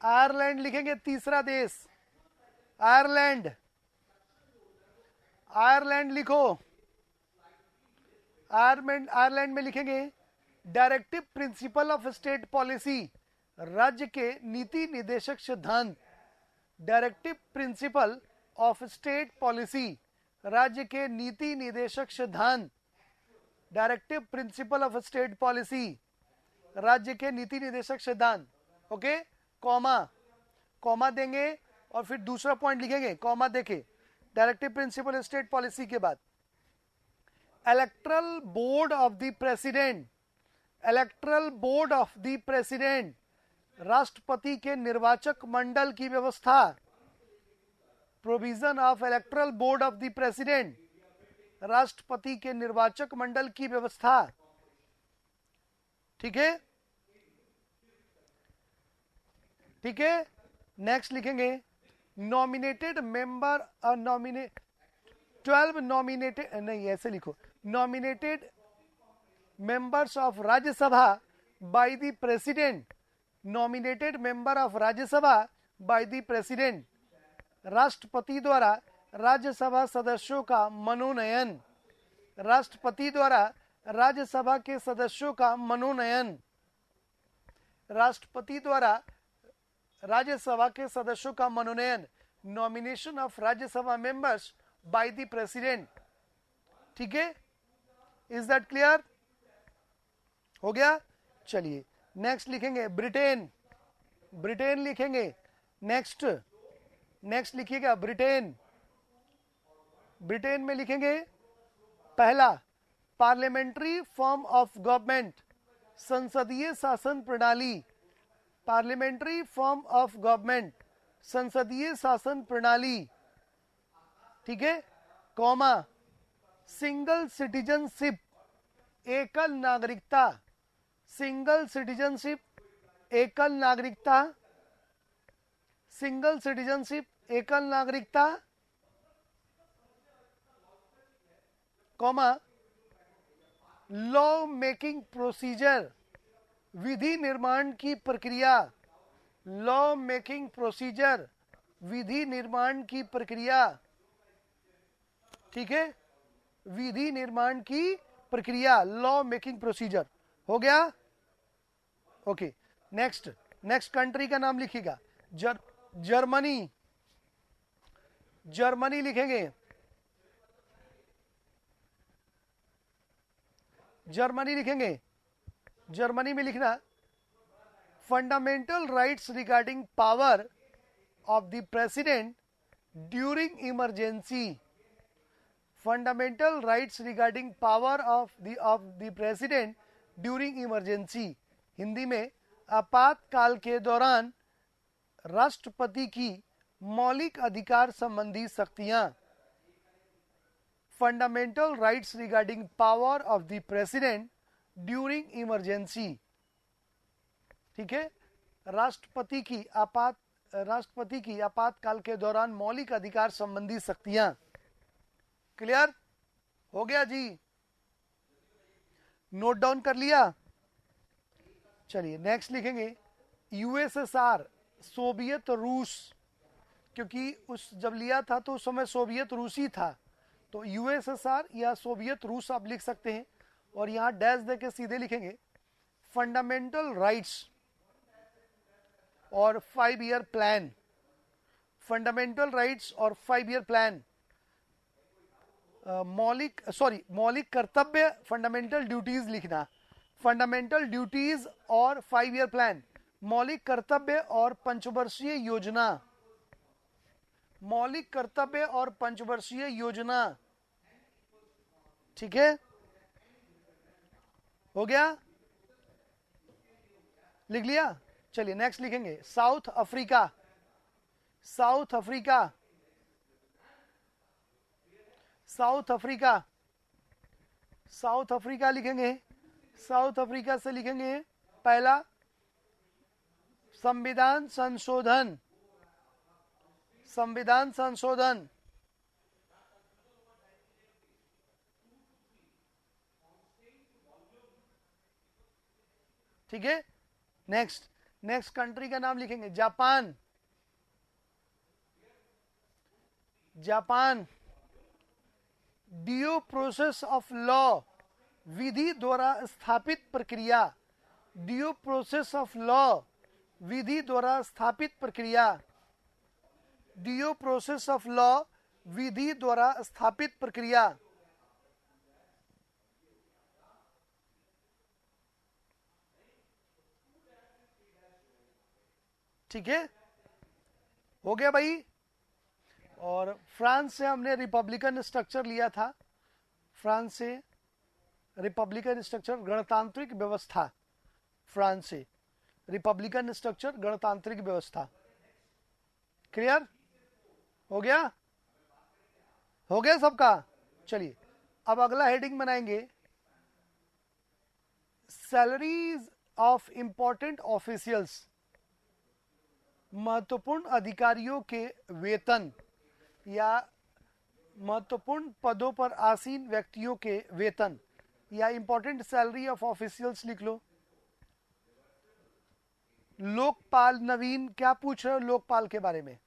आयरलैंड लिखेंगे, तीसरा देश, आयरलैंड, आयरलैंड लिखो। आयरलैंड में लिखेंगे directive principle of state policy, राज्य के नीति निदेशक सिद्धांत, directive principle of state policy, राज्य के नीति निदेशक सिद्धांत, directive principle of state policy, राज्य के नीति निदेशक सिद्धांत। ओके, कॉमा, कॉमा देंगे और फिर दूसरा पॉइंट लिखेंगे, कॉमा देके, directive principle of state policy के बाद electoral board of the president, electoral board of the president, राष्ट्रपति के निर्वाचक मंडल की व्यवस्था, provision of electoral board of the president, राष्ट्रपति के निर्वाचक मंडल की व्यवस्था, ठीक है। ठीक है, नेक्स्ट लिखेंगे नॉमिनेटेड मेंबर, नॉमिनेट 12 नॉमिनेटेड, नहीं ऐसे लिखो, nominated members of Rajya Sabha by the President, nominated member of Rajya Sabha by the President, राष्ट्रपति द्वारा राज्यसभा सदस्यों का मनोनयन, राष्ट्रपति द्वारा राज्यसभा के सदस्यों का मनोनयन, राष्ट्रपति द्वारा राज्यसभा के सदस्यों का मनोनयन, nomination of Rajya Sabha members by the president. ठीक है, इज दैट क्लियर? हो गया। चलिए नेक्स्ट लिखेंगे ब्रिटेन, ब्रिटेन लिखेंगे। नेक्स्ट नेक्स्ट लिखिएगा ब्रिटेन, ब्रिटेन में लिखेंगे पहला पार्लियामेंट्री फॉर्म ऑफ गवर्नमेंट, संसदीय शासन प्रणाली, पार्लियामेंट्री फॉर्म ऑफ गवर्नमेंट, संसदीय शासन प्रणाली। ठीक है, कॉमा सिंगल सिटीजनशिप, एकल नागरिकता, सिंगल सिटीजनशिप, एकल नागरिकता, सिंगल सिटीजनशिप, एकल नागरिकता, कॉमा लॉ मेकिंग प्रोसीजर, विधि निर्माण की प्रक्रिया, लॉ मेकिंग प्रोसीजर, विधि निर्माण की प्रक्रिया। ठीक है, विधि निर्माण की प्रक्रिया, लॉ मेकिंग प्रोसीजर। हो गया, ओके। नेक्स्ट नेक्स्ट कंट्री का नाम लिखिएगा जर्मनी, जर्मनी लिखेंगे, जर्मनी लिखेंगे। जर्मनी में लिखना fundamental rights regarding power of the president during emergency, fundamental rights regarding power of the president during emergency, Hindi में आपातकाल के दौरान राष्ट्रपति की मौलिक अधिकार संबंधी शक्तियां, fundamental rights regarding power of the president during emergency. ठीक है, राष्ट्रपति की आपातकाल के दौरान मौलिक अधिकार संबंधी शक्तियां। क्लियर हो गया जी? नोट डाउन कर लिया? चलिए नेक्स्ट लिखेंगे यूएसएसआर, सोवियत रूस, क्योंकि उस जब लिया था तो उस समय सोवियत रूसी था, तो यूएसएसआर या सोवियत रूस आप लिख सकते हैं। और यहां डैश देके सीधे लिखेंगे फंडामेंटल राइट्स और 5 ईयर प्लान, फंडामेंटल राइट्स और 5 ईयर प्लान, मौलिक कर्तव्य, फंडामेंटल ड्यूटीज लिखना, फंडामेंटल ड्यूटीज और 5 ईयर प्लान, मौलिक कर्तव्य और पंचवर्षीय योजना, मौलिक कर्तव्य और पंचवर्षीय योजना। ठीक है, हो गया, लिख लिया? चलिए नेक्स्ट लिखेंगे south Africa, south Africa, south Africa, south Africa लिखेंगे। साउथ अफ्रीका से लिखेंगे पहला संविधान संशोधन, संविधान संशोधन। ठीक है, नेक्स्ट नेक्स्ट कंट्री का नाम लिखेंगे Japan, Japan due process of law, विधि द्वारा स्थापित प्रक्रिया, ड्यू प्रोसेस ऑफ लॉ, विधि द्वारा स्थापित प्रक्रिया, ड्यू प्रोसेस ऑफ लॉ, विधि द्वारा स्थापित प्रक्रिया। ठीक है, हो गया भाई। और फ्रांस से हमने रिपब्लिकन स्ट्रक्चर लिया था, फ्रांस से रिपब्लिकन स्ट्रक्चर, गणतांत्रिक व्यवस्था, फ्रांस से रिपब्लिकन स्ट्रक्चर, गणतांत्रिक व्यवस्था। क्लियर हो गया? हो गया सबका? चलिए अब अगला हेडिंग बनाएंगे सैलरीज ऑफ इंपॉर्टेंट ऑफिशियल्स, महत्वपूर्ण अधिकारियों के वेतन या महत्वपूर्ण पदों पर आसीन व्यक्तियों के वेतन या इंपॉर्टेंट सैलरी ऑफ ऑफिशियल्स लिख लो। लोकपाल नवीन क्या पूछ रहे हो लोकपाल के बारे में?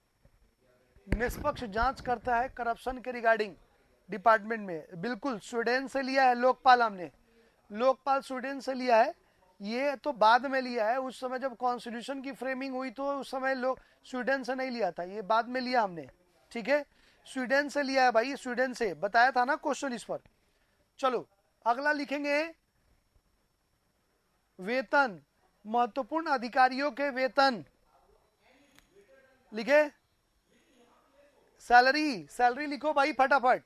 निष्पक्ष जांच करता है करप्शन के रिगार्डिंग डिपार्टमेंट में। बिल्कुल, स्वीडन से लिया है लोकपाल, हमने लोकपाल स्वीडन से लिया है। ये तो बाद में लिया है, उस समय जब कॉन्स्टिट्यूशन की फ्रेमिंग हुई तो उस समय लोग स्वीडन से नहीं लिया था, ये बाद में लिया हमने। ठीक है, स्वीडन से लिया है भाई, स्वीडन से बताया था ना क्वेश्चन इस पर। चलो अगला लिखेंगे, वेतन, महत्वपूर्ण अधिकारियों के वेतन लिखे। सैलरी, सैलरी लिखो भाई फटाफट।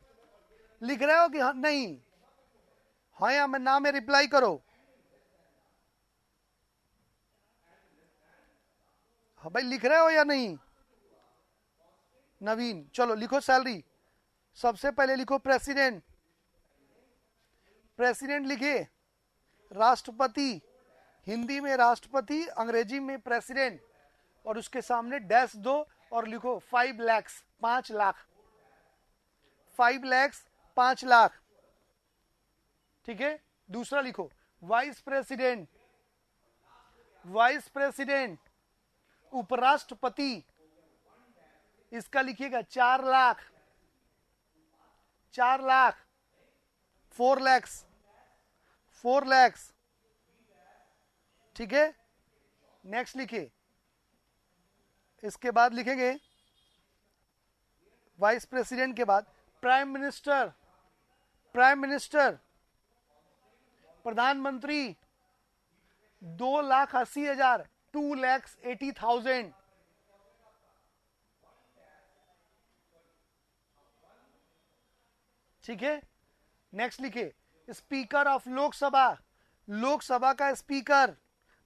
लिख रहे हो कि हाँ नहीं? हाँ या मैं ना में रिप्लाई करो। हाँ भाई लिख रहे हो या नहीं? नवीन चलो लिखो सैलरी। सबसे पहले लिखो प्रेसिडेंट, प्रेसिडेंट लिखे। राष्ट्रपति, हिंदी में राष्ट्रपति, अंग्रेजी में प्रेसिडेंट, और उसके सामने डैश दो और लिखो 5 लाख, 5 लाख, 5 लाख, 5 लाख। ठीक है, दूसरा लिखो वाइस प्रेसिडेंट, वाइस प्रेसिडेंट, उपराष्ट्रपति, इसका लिखिएगा 4 लाख, 4 लाख, 4 लैक्स, 4 लैक्स। ठीक है, नेक्स्ट लिखिए। इसके बाद लिखेंगे वाइस प्रेसिडेंट के बाद प्राइम मिनिस्टर, प्राइम मिनिस्टर, प्रधानमंत्री 2,80,000, 2,80,000। ठीक है, नेक्स्ट लिखिए स्पीकर ऑफ लोकसभा, लोकसभा का स्पीकर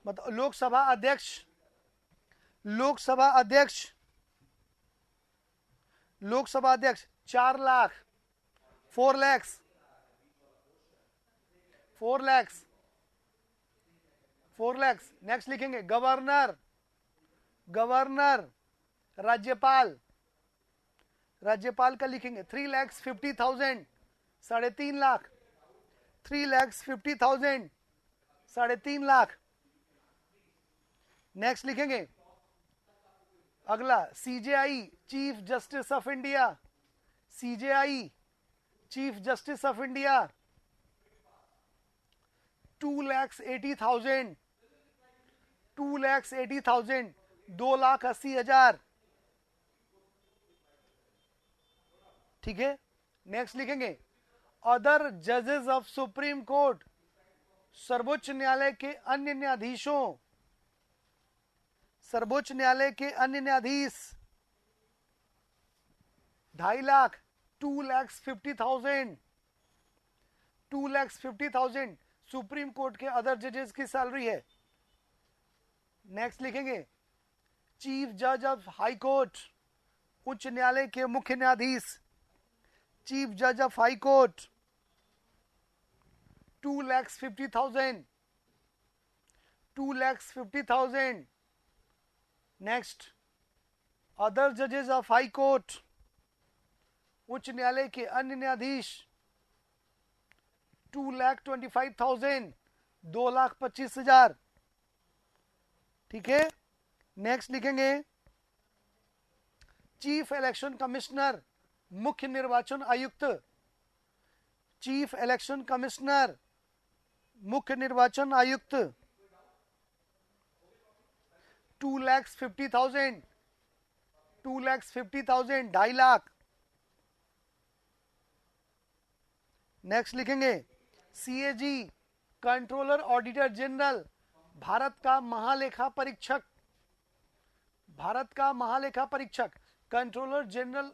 मतलब लोकसभा अध्यक्ष, लोकसभा अध्यक्ष, लोकसभा अध्यक्ष 4 लाख, 4 लैक्स, 4 लैक्स, 4 लैक्स। नेक्स्ट लिखेंगे गवर्नर, गवर्नर, राज्यपाल, राज्यपाल का लिखेंगे 3,50,000, 3.5 लाख, 3,50,000, 3.5 लाख। नेक्स्ट लिखेंगे अगला CJI, chief justice of India, CJI, chief justice of India 2,80,000, 2,80,000, 2,80,000। ठीक है, नेक्स्ट लिखेंगे अदर जजेस ऑफ सुप्रीम कोर्ट, सर्वोच्च न्यायालय के अन्य न्यायाधीशों, सर्वोच्च न्यायालय के अन्य न्यायाधीश 2.5 लाख, 2,50,000, 2,50,000 सुप्रीम कोर्ट के अदर जजेस की सैलरी है। नेक्स्ट लिखेंगे चीफ जज ऑफ हाई कोर्ट, उच्च न्यायालय के मुख्य न्यायाधीश, चीफ जज of high court 2,50,000, 2,50,000। Next other जजेस ऑफ हाई कोर्ट, उच्च न्यायालय के अन्य न्यायाधीश 2,25,000, 2,25,000। ठीक है, नेक्स्ट लिखेंगे चीफ इलेक्शन कमिश्नर, मुख्य निर्वाचन आयुक्त, चीफ इलेक्शन कमिश्नर, मुख्य निर्वाचन आयुक्त 2,50,000, 2,50,000, 2.5 लाख। नेक्स्ट लिखेंगे CAG, controller auditor general, Bharat का महालेखा परीक्षक, भारत का महालेखा परीक्षक, controller general,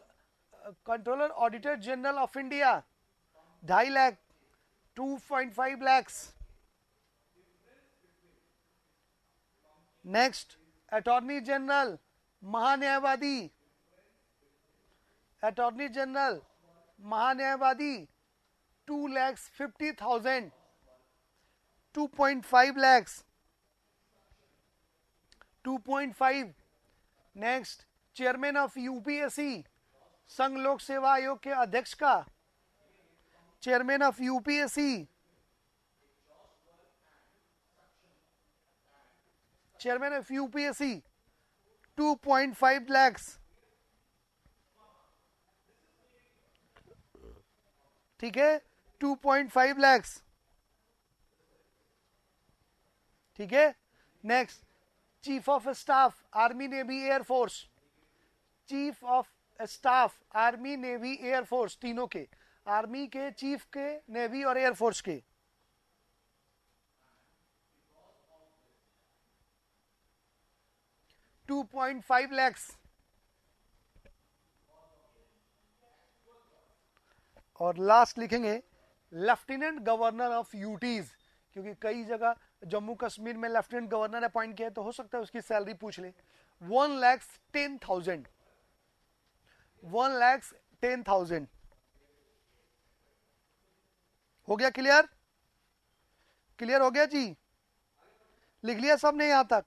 controller auditor general of India 2.5 lakh, 2.5 lakhs. Next attorney general, महान्यायवादी, अटॉर्नी जनरल, महान्यायवादी 2,50,000, 2.5 lakhs, 2.5। Next, chairman of UPSC, संघ लोक सेवा आयोग के अध्यक्ष का, chairman of UPSC, chairman of UPSC 2.5 lakhs, ठीक है, 2.5 lakhs, ठीक है। Next, chief of staff army navy air force, chief of staff army navy air force, तीनों के, आर्मी के, चीफ के, नेवी और एयरफोर्स के, 2.5 lakhs। और लास्ट लिखेंगे लेफ्टिनेंट गवर्नर ऑफ यूटीज, क्योंकि कई जगह जम्मू कश्मीर में लेफ्टिनेंट गवर्नर अपॉइंट किया है, तो हो सकता है उसकी सैलरी पूछ ले। 1,10,000, 1,10,000। हो गया क्लियर? क्लियर हो गया जी? लिख लिया सबने यहां तक?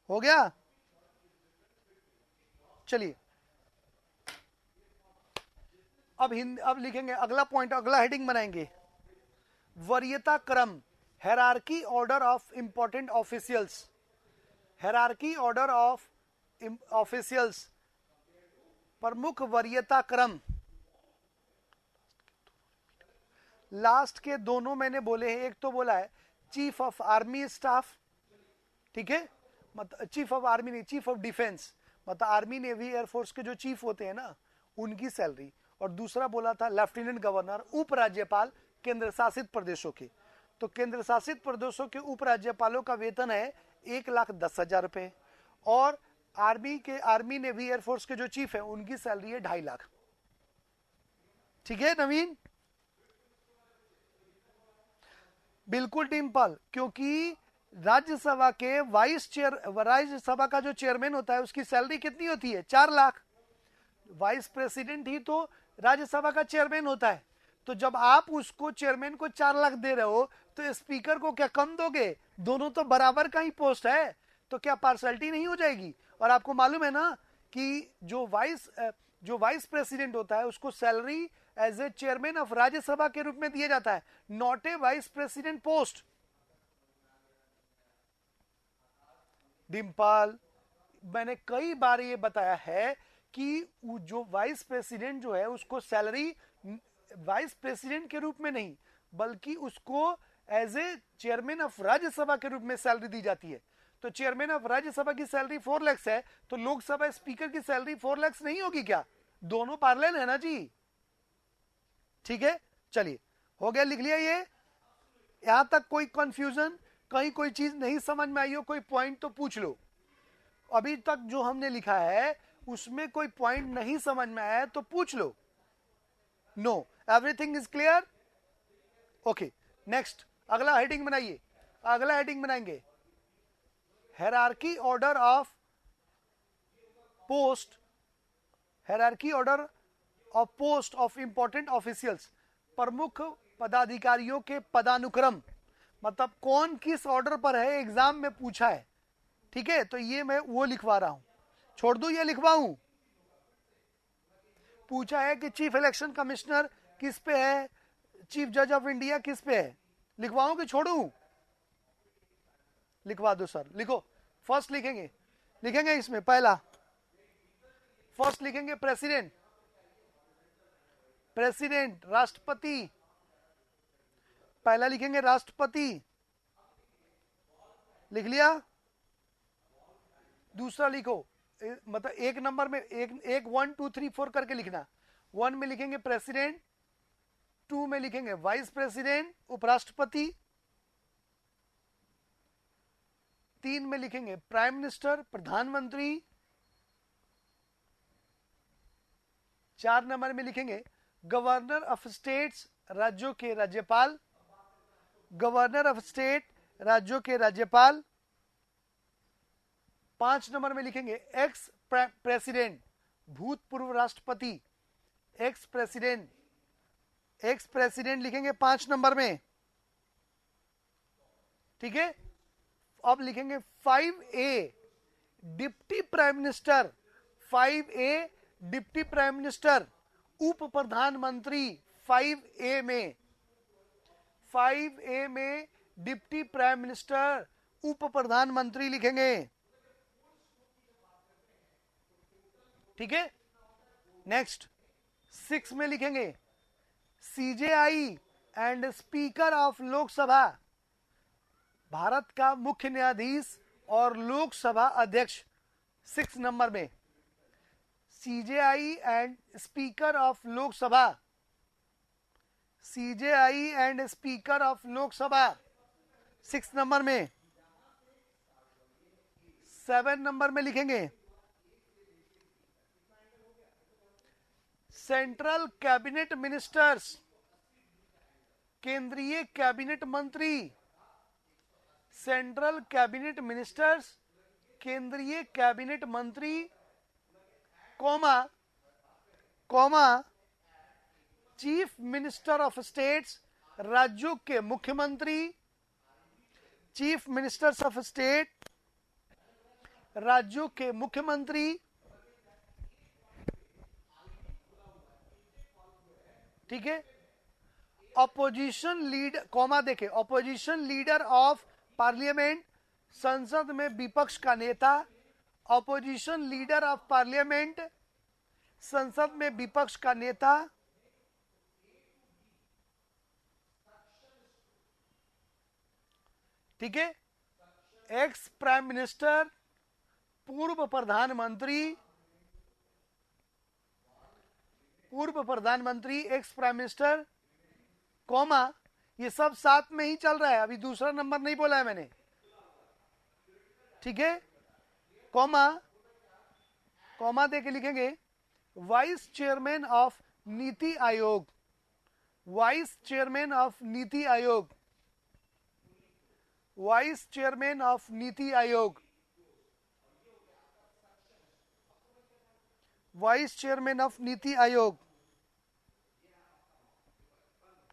हो गया? चलिए अब लिखेंगे अगला पॉइंट, अगला हेडिंग बनाएंगे, वरीयता क्रम, hierarchy order of important officials, hierarchy order of officials, प्रमुख वरीयता क्रम। लास्ट के दोनों मैंने बोले हैं, एक तो बोला है चीफ ऑफ आर्मी स्टाफ, ठीक है, मतलब चीफ ऑफ आर्मी नहीं, चीफ ऑफ डिफेंस, मतलब आर्मी नेवी एयरफोर्स के जो चीफ होते हैं ना, उनकी सैलरी। और दूसरा बोला था लेफ्टिनेंट गवर्नर, उपराज्यपाल केंद्र शासित प्रदेशों के। तो केंद्र शासित प्रदेशों के उपराज्यपालों का वेतन है 1,10,000 रुपए, और आर्मी नेवी एयरफोर्स के जो चीफ है उनकी सैलरी है 2.5 लाख। ठीक है नवीन? बिल्कुल डिम्पल, क्योंकि राज्यसभा के राज्यसभा का जो चेयरमैन होता है उसकी सैलरी कितनी होती है? 4 लाख। वाइस प्रेसिडेंट ही तो राज्यसभा का चेयरमैन होता है, तो जब आप उसको चेयरमैन को 4 लाख दे रहे हो तो स्पीकर को क्या कम दोगे? दोनों तो बराबर का ही पोस्ट है, तो क्या पार्शलिटी नहीं हो जाएगी? और आपको मालूम है ना कि जो वाइस प्रेसिडेंट होता है उसको salary as a chairman of Rajya Sabha के रूप में दिया जाता है, not a vice president post. Dimple, मैंने कई बार ये बताया है कि जो वाइस प्रेसिडेंट जो है उसको सैलरी वाइस प्रेसिडेंट के रूप में नहीं, बल्कि उसको as a chairman of Rajya Sabha के रूप में सैलरी दी जाती है। तो चेयरमैन ऑफ राज्यसभा की सैलरी 4 लाख है, तो लोकसभा स्पीकर की सैलरी 4 लाख नहीं होगी क्या? दोनों पैरेलल है ना जी। ठीक है, चलिए हो गया, लिख लिया ये? यहां तक कोई कंफ्यूजन, कहीं कोई चीज नहीं समझ में आई हो, कोई पॉइंट तो पूछ लो। अभी तक जो हमने लिखा है उसमें कोई पॉइंट नहीं समझ में आया तो पूछ लो। No, everything is clear? Okay, next अगला हेडिंग बनाइए। अगला हेडिंग बनाएंगे hierarchy order of post, hierarchy order of post of important officials, प्रमुख पदाधिकारियों के पदानुक्रम, मतलब कौन किस ऑर्डर पर है, एग्जाम में पूछा है। ठीक है, तो ये मैं वो लिखवा रहा हूं, छोड़ दूं या लिखवाऊं? पूछा है कि चीफ इलेक्शन कमिश्नर किस पे है, चीफ जज ऑफ इंडिया किस पे है, लिखवाऊं कि छोड़ूं? लिखवा दो सर, लिखो। फर्स्ट लिखेंगे इसमें पहला, फर्स्ट लिखेंगे प्रेसिडेंट, प्रेसिडेंट राष्ट्रपति, पहला लिखेंगे राष्ट्रपति, लिख लिया? दूसरा लिखो, मतलब एक नंबर में एक 1 2 3 4 करके लिखना। 1 में लिखेंगे प्रेसिडेंट, 2 में लिखेंगे वाइस प्रेसिडेंट उपराष्ट्रपति, 3 में लिखेंगे प्राइम मिनिस्टर प्रधानमंत्री, 4 नंबर में लिखेंगे गवर्नर ऑफ स्टेट्स राज्यों के राज्यपाल, गवर्नर ऑफ स्टेट राज्यों के राज्यपाल, 5 नंबर में लिखेंगे एक्स प्रेसिडेंट भूतपूर्व राष्ट्रपति, एक्स प्रेसिडेंट लिखेंगे 5 नंबर में। ठीक है, अब लिखेंगे 5A deputy prime minister, 5A deputy prime minister, उप प्रधानमंत्री 5A में, 5A में डिप्टी प्राइम मिनिस्टर, उप प्रधानमंत्री लिखेंगे। ठीक है, नेक्स्ट 6 में लिखेंगे CJI and speaker of Lok Sabha, Bharat का मुख्य न्यायाधीश और लोकसभा अध्यक्ष। 6 नंबर में CJI and speaker of Lok Sabha, CJI and speaker of Lok Sabha 6 number में। 7 नंबर में लिखेंगे सेंट्रल कैबिनेट मिनिस्टर्स, केंद्रीय कैबिनेट मंत्री, सेंट्रल कैबिनेट मिनिस्टर्स, केंद्रीय कैबिनेट मंत्री, comma chief minister of states, राज्यों के मुख्यमंत्री, चीफ मिनिस्टर्स ऑफ स्टेट, राज्यों के मुख्यमंत्री, ठीक है। ऑपोजिशन लीडर, कॉमा देखे, ऑपोजिशन लीडर ऑफ पार्लियामेंट, संसद में विपक्ष का नेता, ऑपोजिशन लीडर ऑफ पार्लियामेंट, संसद में विपक्ष का नेता, ठीक है। एक्स प्राइम मिनिस्टर, पूर्व प्रधानमंत्री, एक्स प्राइम मिनिस्टर, कॉमा, ये सब साथ में ही चल रहा है, अभी दूसरा नंबर नहीं बोला है मैंने, ठीक है। कॉमा देके लिखेंगे vice chairman of NITI Aayog, vice chairman of NITI Aayog, vice chairman of NITI Aayog, vice chairman of NITI Aayog,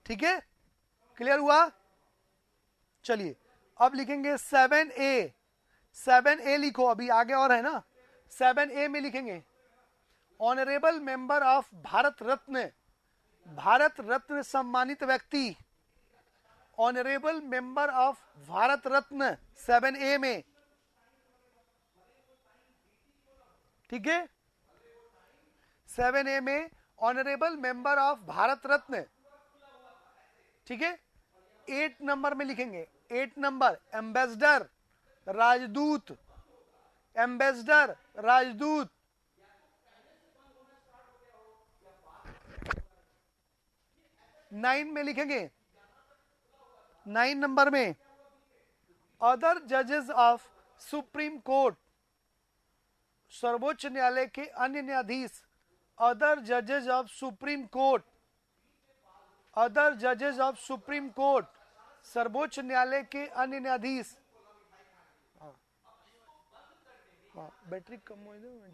ठीक है, क्लियर हुआ। चलिए अब लिखेंगे 7A, 7A लिखो, अभी आगे और है ना। 7A में लिखेंगे honourable member of Bharat Ratna, Bharat Ratna सम्मानित व्यक्ति, honourable member of Bharat Ratna 7A में, ठीक है। 7A में honourable member of Bharat Ratna, ठीक है। 8 नंबर में लिखेंगे, 8 नंबर एम्बेसडर, राजदूत, एम्बेसडर, राजदूत, 9 में लिखेंगे, 9 नंबर में अदर जजेस ऑफ सुप्रीम कोर्ट, सर्वोच्च न्यायालय के अन्य न्यायाधीश, अदर जजेस ऑफ सुप्रीम कोर्ट, अदर जजेस ऑफ सुप्रीम कोर्ट, सर्वोच्च न्यायालय के अन्य न्यायाधीश। हाँ बैटरी कम हो कर लिया,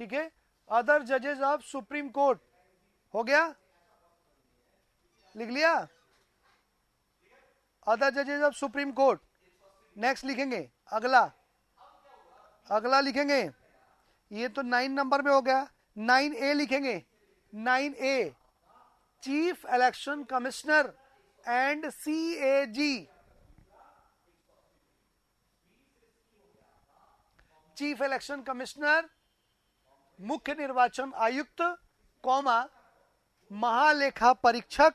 ठीक है। अदर जजेस ऑफ सुप्रीम कोर्ट हो गया, लिख लिया, अदर जजेस ऑफ सुप्रीम कोर्ट। नेक्स्ट लिखेंगे अगला लिखेंगे, ये तो 9 नंबर में हो गया। 9A लिखेंगे, 9A chief election commissioner and CAG, chief election commissioner, मुख्य निर्वाचन आयुक्त, कॉमा महालेखा परीक्षक,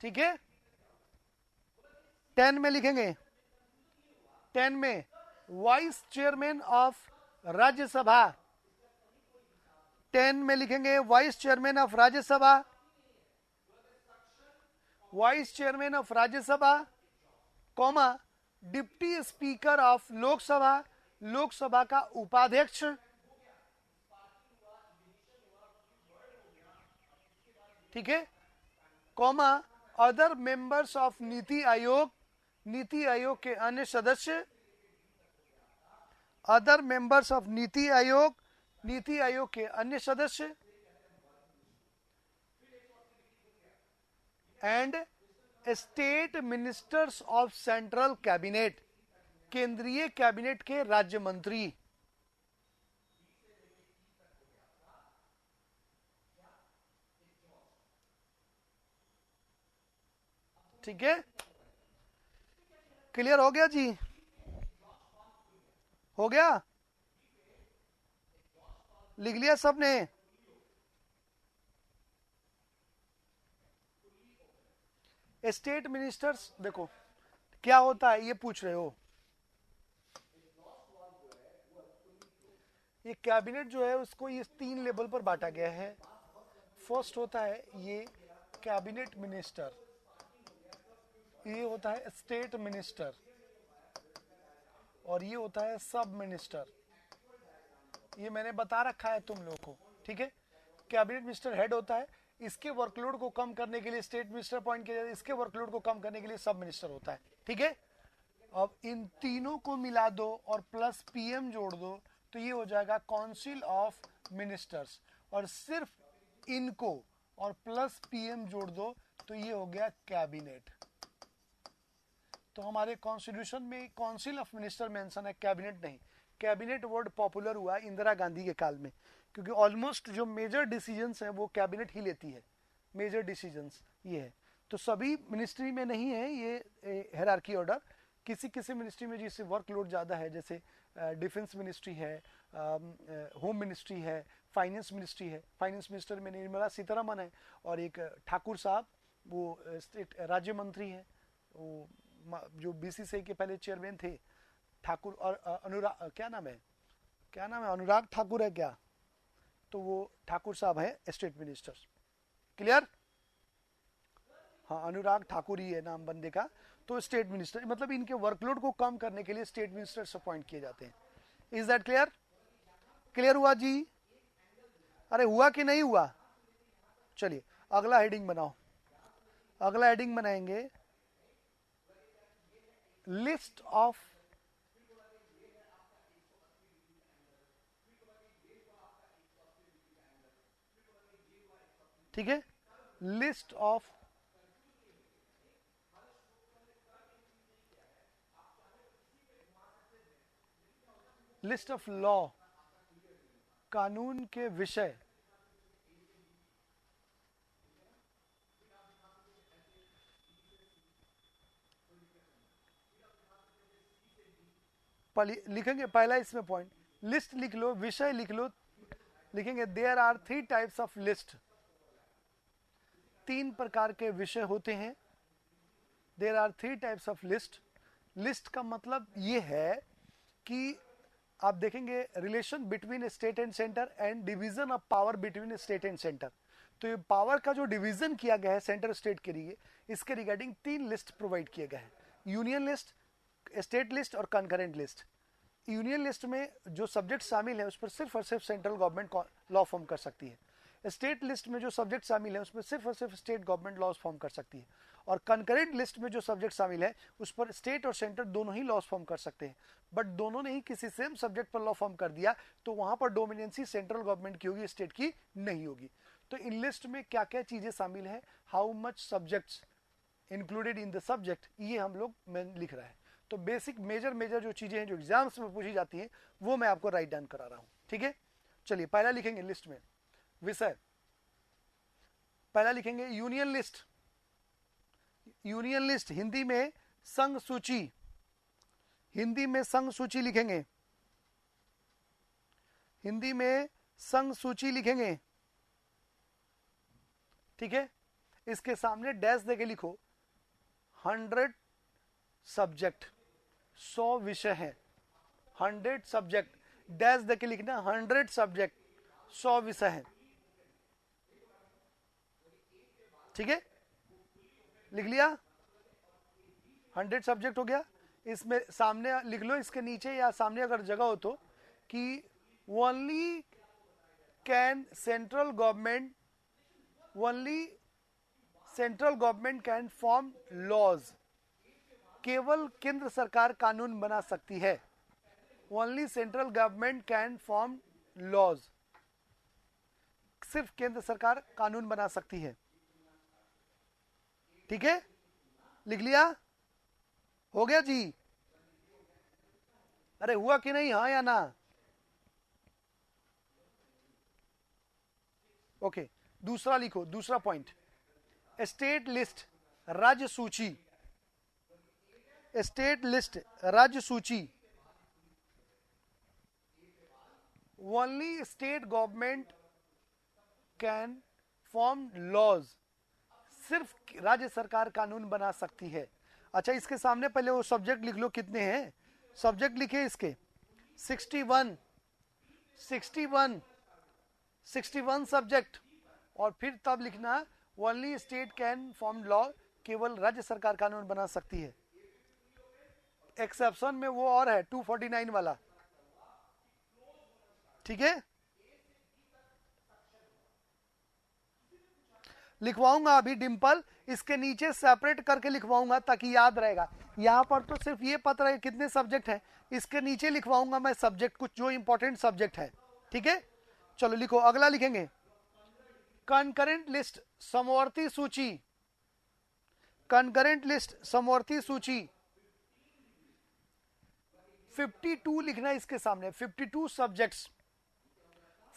ठीक है। 10 में लिखेंगे, 10 में वाइस चेयरमैन ऑफ राज्यसभा, 10 में लिखेंगे vice chairman of Rajya Sabha, vice chairman of Rajya Sabha, comma deputy speaker of Lok Sabha, Lok Sabha का उपाध्यक्ष, ठीक है, comma other members of NITI Aayog, NITI Aayog के अन्य सदस्य, other members of NITI Aayog, NITI Aayog के अन्य सदस्य, and state ministers of central cabinet, केंद्रीय कैबिनेट के राज्य मंत्री। ठीक है, क्लियर हो गया जी? हो गया, लिख लिया सबने? स्टेट मिनिस्टर्स, देखो क्या होता है ये पूछ रहे हो। ये कैबिनेट जो है उसको ये 3 लेवल पर बांटा गया है। फर्स्ट होता है ये कैबिनेट मिनिस्टर, ये होता है स्टेट मिनिस्टर, और ये होता है सब मिनिस्टर। ये मैंने बता रखा है तुम लोगों को, ठीक है। कैबिनेट मिनिस्टर हेड होता है, इसके वर्कलोड को कम करने के लिए स्टेट मिनिस्टर अपॉइंट किया जाता है, इसके वर्कलोड को कम करने के लिए सब मिनिस्टर होता है, ठीक है। अब इन तीनों को मिला दो और प्लस पीएम जोड़ दो तो ये हो जाएगा काउंसिल ऑफ मिनिस्टर्स, और सिर्फ इनको और प्लस पीएम जोड़ दो तो ये हो गया कैबिनेट। तो हमारे कॉन्स्टिट्यूशन में काउंसिल ऑफ मिनिस्टर मेंशन है, कैबिनेट नहीं। कैबिनेट वर्ड पॉपुलर हुआ इंदिरा गांधी के काल में, क्योंकि ऑलमोस्ट जो मेजर डिसीजंस हैं वो कैबिनेट ही लेती है, मेजर डिसीजंस ये है। तो सभी मिनिस्ट्री में नहीं है ये हायरार्की ऑर्डर, किसी किसी मिनिस्ट्री में जिससे वर्कलोड ज़्यादा है, जैसे डिफेंस मिनिस्ट्री है, होम मिनिस्ट्री है, फाइनेंस मिनिस्ट्री है। फाइनेंस मिनिस्टर में निर्मला सीतारमन है, और एक ठाकुर साहब वो स्टेट राज्य मंत्री हैं, वो जो बीसीसीआई के पहले चेयरमैन थे ठाकुर, और अनुराग क्या नाम है, क्या नाम है, अनुराग ठाकुर है क्या, तो वो ठाकुर साहब है स्टेट मिनिस्टर। क्लियर? हाँ, अनुराग ठाकुर ही है नाम बंदे का। तो स्टेट मिनिस्टर मतलब इनके वर्कलोड को कम करने के लिए स्टेट मिनिस्टर्स अपॉइंट किए जाते हैं। Is that clear? क्लियर हुआ जी? अरे हुआ कि नहीं हुआ? चलिए अगला हेडिंग बनाओ। अगला हेडिंग बनाएंगे लिस्ट ऑफ ठीक है, लिस्ट ऑफ लॉ, कानून के विषय। लिखेंगे पहला इसमें पॉइंट, लिस्ट लिख लो, विषय लिख लो, लिखेंगे there are 3 types of list, 3 प्रकार के विषय होते हैं। There are 3 types of list. List का मतलब ये है कि आप देखेंगे relation between state and centre and division of power between state and centre. तो ये पावर का जो डिवीजन किया गया है सेंटर स्टेट के लिए, इसके रिगार्डिंग 3 लिस्ट प्रोवाइड किए गए हैं, यूनियन लिस्ट, स्टेट लिस्ट और कंकरेंट लिस्ट। यूनियन लिस्ट में जो सब्जेक्ट शामिल है उस पर सिर्फ और सिर्फ सेंट्रल गवर्नमेंट लॉ फॉर्म कर सकती है। स्टेट लिस्ट में जो सब्जेक्ट शामिल है उसमें सिर्फ और सिर्फ स्टेट गवर्नमेंट लॉज फॉर्म कर सकती है, और कंकरेंट लिस्ट में जो सब्जेक्ट शामिल है उस पर स्टेट और सेंटर दोनों ही लॉज फॉर्म कर सकते हैं। बट दोनों ने ही किसी सेम सब्जेक्ट पर लॉ फॉर्म कर दिया तो वहां पर डोमिनेंसी सेंट्रल गवर्नमेंट की होगी, स्टेट की नहीं होगी। तो इन लिस्ट में क्या क्या चीजें शामिल है, how much subjects included in the subject, ये हम लोग में लिख रहा है। तो बेसिक मेजर मेजर जो चीजें हैं जो एग्जाम्स में पूछी जाती हैं वो मैं आपको राइट डाउन करा रहा हूं, ठीक है। चलिए पहला लिखेंगे लिस्ट में विषय, पहला लिखेंगे union list. Union list Hindi में संघ सूची, हिंदी में संघ सूची लिखेंगे, हिंदी में संघ सूची लिखेंगे, ठीक है। इसके सामने डैश देके लिखो 100 सब्जेक्ट, 100 विषय हैं, 100 सब्जेक्ट, डैश देके लिखना 100 सब्जेक्ट, 100 विषय हैं, ठीक है। लिख लिया 100 सब्जेक्ट हो गया। इसमें सामने लिख लो, इसके नीचे या सामने अगर जगह हो तो, कि only can central government, only central government can form laws, केवल केंद्र सरकार कानून बना सकती है। Only central government can form laws, सिर्फ केंद्र सरकार कानून बना सकती है, ठीक है। लिख लिया? हो गया जी? अरे हुआ कि नहीं, हाँ या ना? ओके, दूसरा लिखो, दूसरा पॉइंट, स्टेट लिस्ट, राज्य सूची, स्टेट लिस्ट, राज्य सूची। Only state government can form laws, सिर्फ राज्य सरकार कानून बना सकती है। अच्छा, इसके सामने पहले वो सब्जेक्ट लिख लो, कितने हैं सब्जेक्ट लिखे इसके? 61, 61, 61 सब्जेक्ट। और फिर तब लिखना only state can form law, केवल राज्य सरकार कानून बना सकती है। एक्सेप्शन में वो और है 249 वाला, ठीक है? लिखवाऊंगा अभी डिंपल, इसके नीचे सेपरेट करके लिखवाऊंगा ताकि याद रहेगा। यहां पर तो सिर्फ ये पता रहे कितने सब्जेक्ट हैं, इसके नीचे लिखवाऊंगा मैं सब्जेक्ट, कुछ जो इंपॉर्टेंट सब्जेक्ट है, ठीक है? चलो लिखो, अगला लिखेंगे, कंकरेंट लिस्ट, समवर्ती सूची, कंकरेंट लिस्ट, समवर्ती सूची। 52 लिखना है इसके सामने, 52 subjects,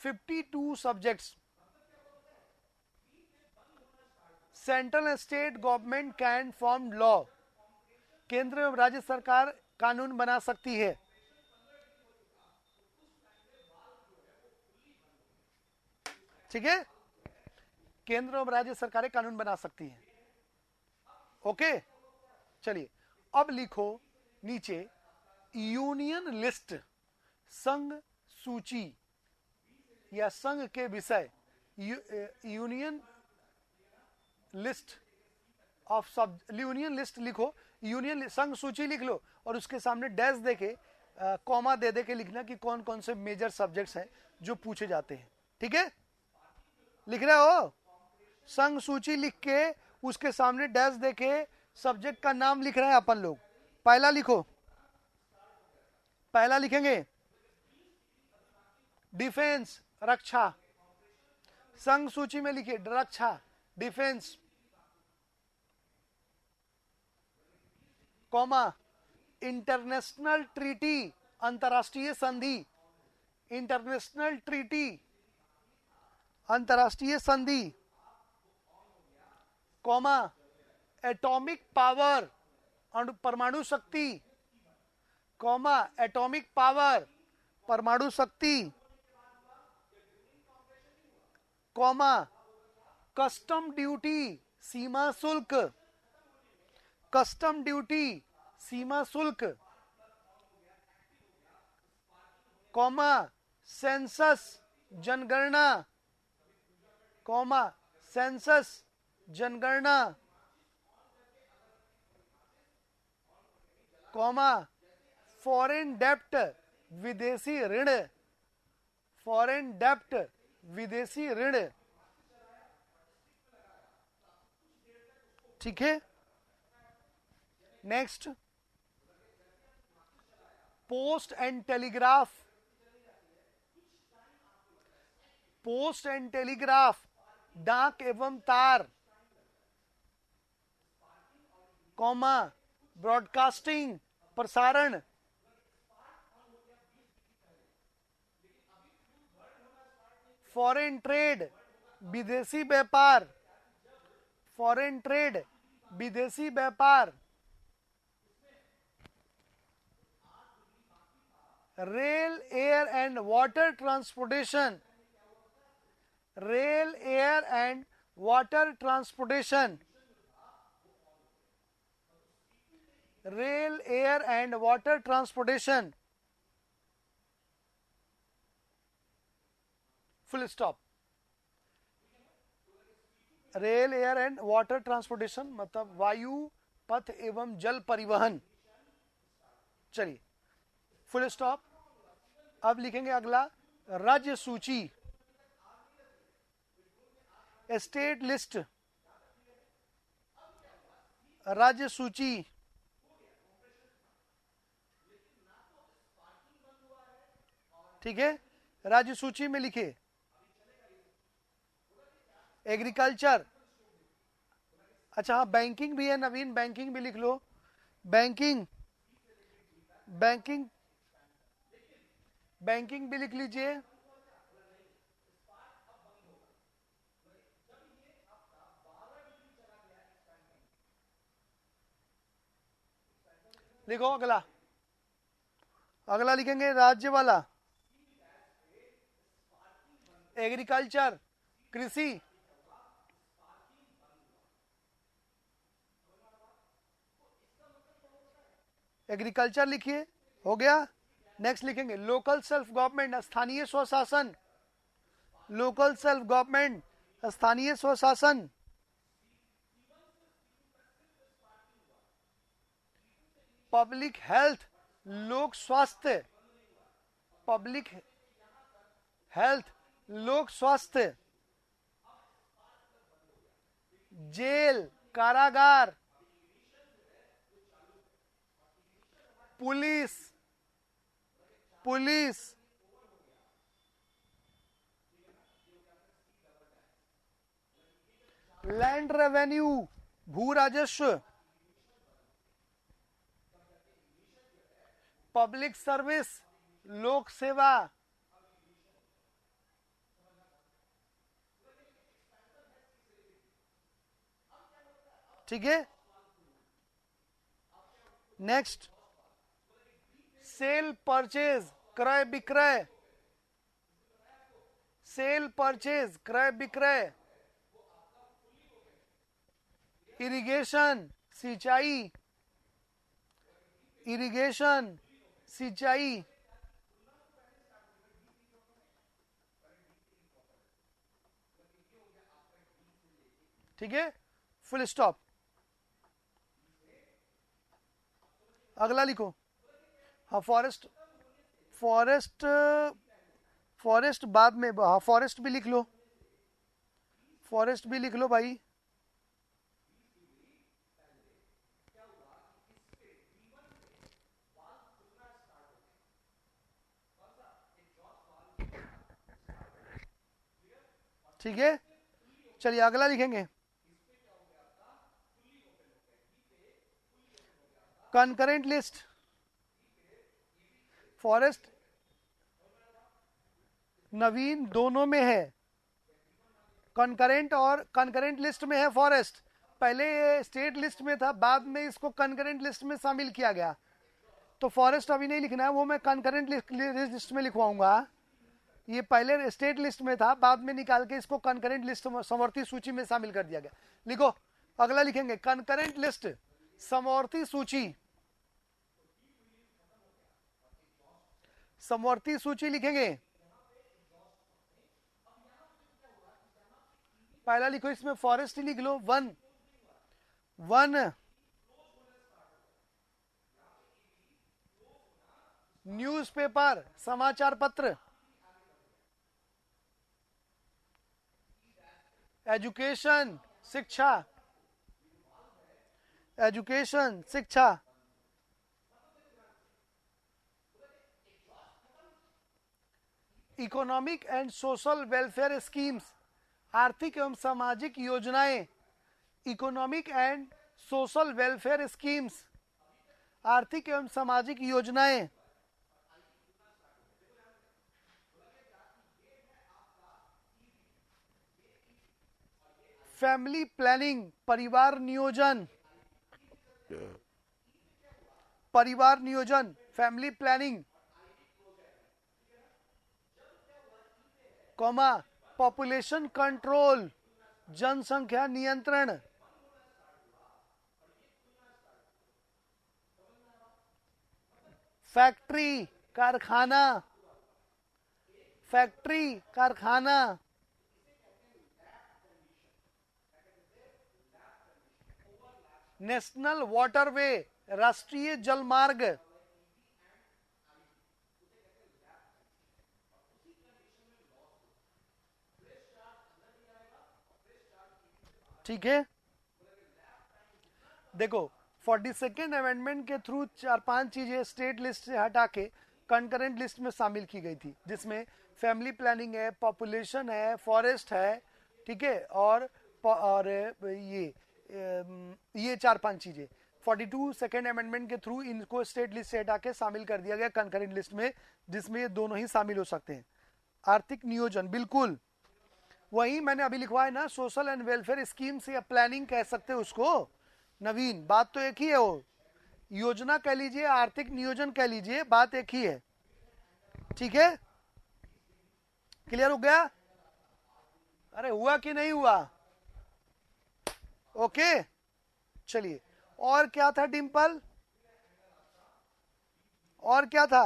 52 subjects. Central and state government can form law, केंद्र एवं राज्य सरकार कानून बना सकती है। ठीक है, केंद्र एवं राज्य सरकारें कानून बना सकती हैं। ओके, चलिए अब लिखो नीचे यूनियन लिस्ट, संघ सूची या संघ के विषय, यूनियन लिस्ट ऑफ सब, यूनियन लिस्ट लिखो, यूनियन संघ सूची लिख लो और उसके सामने डैश देके कॉमा दे दे के लिखना कि कौन कौन से मेजर सब्जेक्ट्स हैं जो पूछे जाते हैं। ठीक है, लिख रहे हो? संघ सूची लिख के उसके सामने डैश देके सब्जेक्ट का नाम लिख रहे हैं अपन लोग। पहला लिखो, पहला लिखेंगे डिफेंस, रक्षा, संघ सूची में लिखिए रक्षा, डिफेंस, कॉमा इंटरनेशनल ट्रीटी, अंतरराष्ट्रीय संधि, इंटरनेशनल ट्रीटी, अंतरराष्ट्रीय संधि, कॉमा एटॉमिक पावर, परमाणु शक्ति, कॉमा एटॉमिक पावर, परमाणु शक्ति, कॉमा कस्टम ड्यूटी, सीमा शुल्क, कस्टम ड्यूटी, सीमा शुल्क, कॉमा सेंसस, जनगणना, कॉमा सेंसस, जनगणना, कॉमा फॉरेन डेप्ट, विदेशी ऋण, फॉरेन डेप्ट, विदेशी ऋण। ठीक है, next post and telegraph, post and telegraph, डाक एवं तार, कॉमा ब्रॉडकास्टिंग, प्रसारण, फॉरेन ट्रेड, विदेशी व्यापार, फॉरेन ट्रेड, विदेशी व्यापार, rail air and water transportation, rail air and water transportation, rail air and water transportation, full stop. Rail air and water transportation मतलब वायु पथ एवं जल परिवहन। चलिए फुल स्टॉप। अब लिखेंगे अगला राज्य सूची, स्टेट लिस्ट, राज्य सूची, ठीक है, राज्य सूची में लिखिए एग्रीकल्चर, अच्छा हाँ, बैंकिंग भी है नवीन, बैंकिंग भी लिख लो। बैंकिंग, बैंकिंग, बैंकिंग भी लिख लीजिए। लिखो अगला, अगला लिखेंगे राज्य वाला, एग्रीकल्चर, कृषि, एग्रीकल्चर लिखिए, हो गया। नेक्स्ट लिखेंगे लोकल सेल्फ गवर्नमेंट, स्थानीय स्वशासन, लोकल सेल्फ गवर्नमेंट, स्थानीय स्वशासन। पब्लिक हेल्थ, लोक स्वास्थ्य, पब्लिक हेल्थ, लोक स्वास्थ्य। जेल, कारागार, पुलिस, पुलिस, लैंड रेवेन्यू, भू राजस्व, पब्लिक सर्विस, लोक सेवा। ठीक है। नेक्स्ट, सेल परचेज, क्रय विक्रय, सेल परचेज, क्रय विक्रय। इरिगेशन, सिंचाई, इरिगेशन, सिंचाई। ठीक है, फुल स्टॉप। अगला लिखो, हाँ फॉरेस्ट, फॉरेस्ट, फॉरेस्ट बाद में, हाँ फॉरेस्ट भी लिख लो, फॉरेस्ट भी लिख लो भाई। ठीक है, चलिए अगला लिखेंगे, कंकरेंट लिस्ट, फॉरेस्ट नवीन दोनों में है, कंकरेंट और कंकरेंट लिस्ट में है फॉरेस्ट। पहले ये स्टेट लिस्ट में था, बाद में इसको कंकरेंट लिस्ट में शामिल किया गया। तो फॉरेस्ट अभी नहीं लिखना है, वो मैं कंकरेंट लिस्ट में लिखवाऊंगा। ये पहले स्टेट लिस्ट में था, बाद में निकाल के इसको कंकरेंट लिस्ट, समवर्ती सूची में शामिल कर दिया गया। लिखो, अगला लिखेंगे कंकरेंट लिस्ट, समवर्ती सूची, समवर्ती सूची लिखेंगे। पहला लिखो, इसमें फॉरेस्ट लिख लो, वन, वन, न्यूज़पेपर, समाचार पत्र, एजुकेशन, शिक्षा, एजुकेशन, शिक्षा, economic and social welfare schemes, आर्थिक एवं सामाजिक योजनाएं, economic and social welfare schemes, आर्थिक एवं सामाजिक योजनाएं। फैमिली प्लानिंग, परिवार नियोजन, परिवार नियोजन, family planning, comma, population control, जनसंख्या नियंत्रण, फैक्ट्री, कारखाना, फैक्ट्री, कारखाना, नेशनल वाटरवे, राष्ट्रीय जलमार्ग। ठीक है, देखो 42nd अमेंडमेंट के थ्रू 4-5 चीजें स्टेट लिस्ट से हटा के कंकरेंट लिस्ट में शामिल की गई थी, जिसमें फैमिली प्लानिंग है, पॉपुलेशन है, फॉरेस्ट है, ठीक है, और ये ये 4-5 चीजें 42 सेकेंड अमेंडमेंट के थ्रू इनको स्टेट लिस्ट से हटा के शामिल कर दिया गया कंकरेंट लिस्ट में, जिसमें ये दोनों ही शामिल हो सकते हैं। आर्थिक नियोजन, बिल्कुल वही मैंने अभी लिखवाया ना, सोशल एंड वेलफेयर स्कीम से या प्लानिंग कह सकते हैं उसको। नवीन, बात तो एक ही है, वो योजना कह लीजिए, आर्थिक नियोजन कह लीजिए, बात एक ही है। ठीक है, क्लियर हो गया? अरे हुआ कि नहीं हुआ? ओके, चलिए। और क्या था डिम्पल, और क्या था?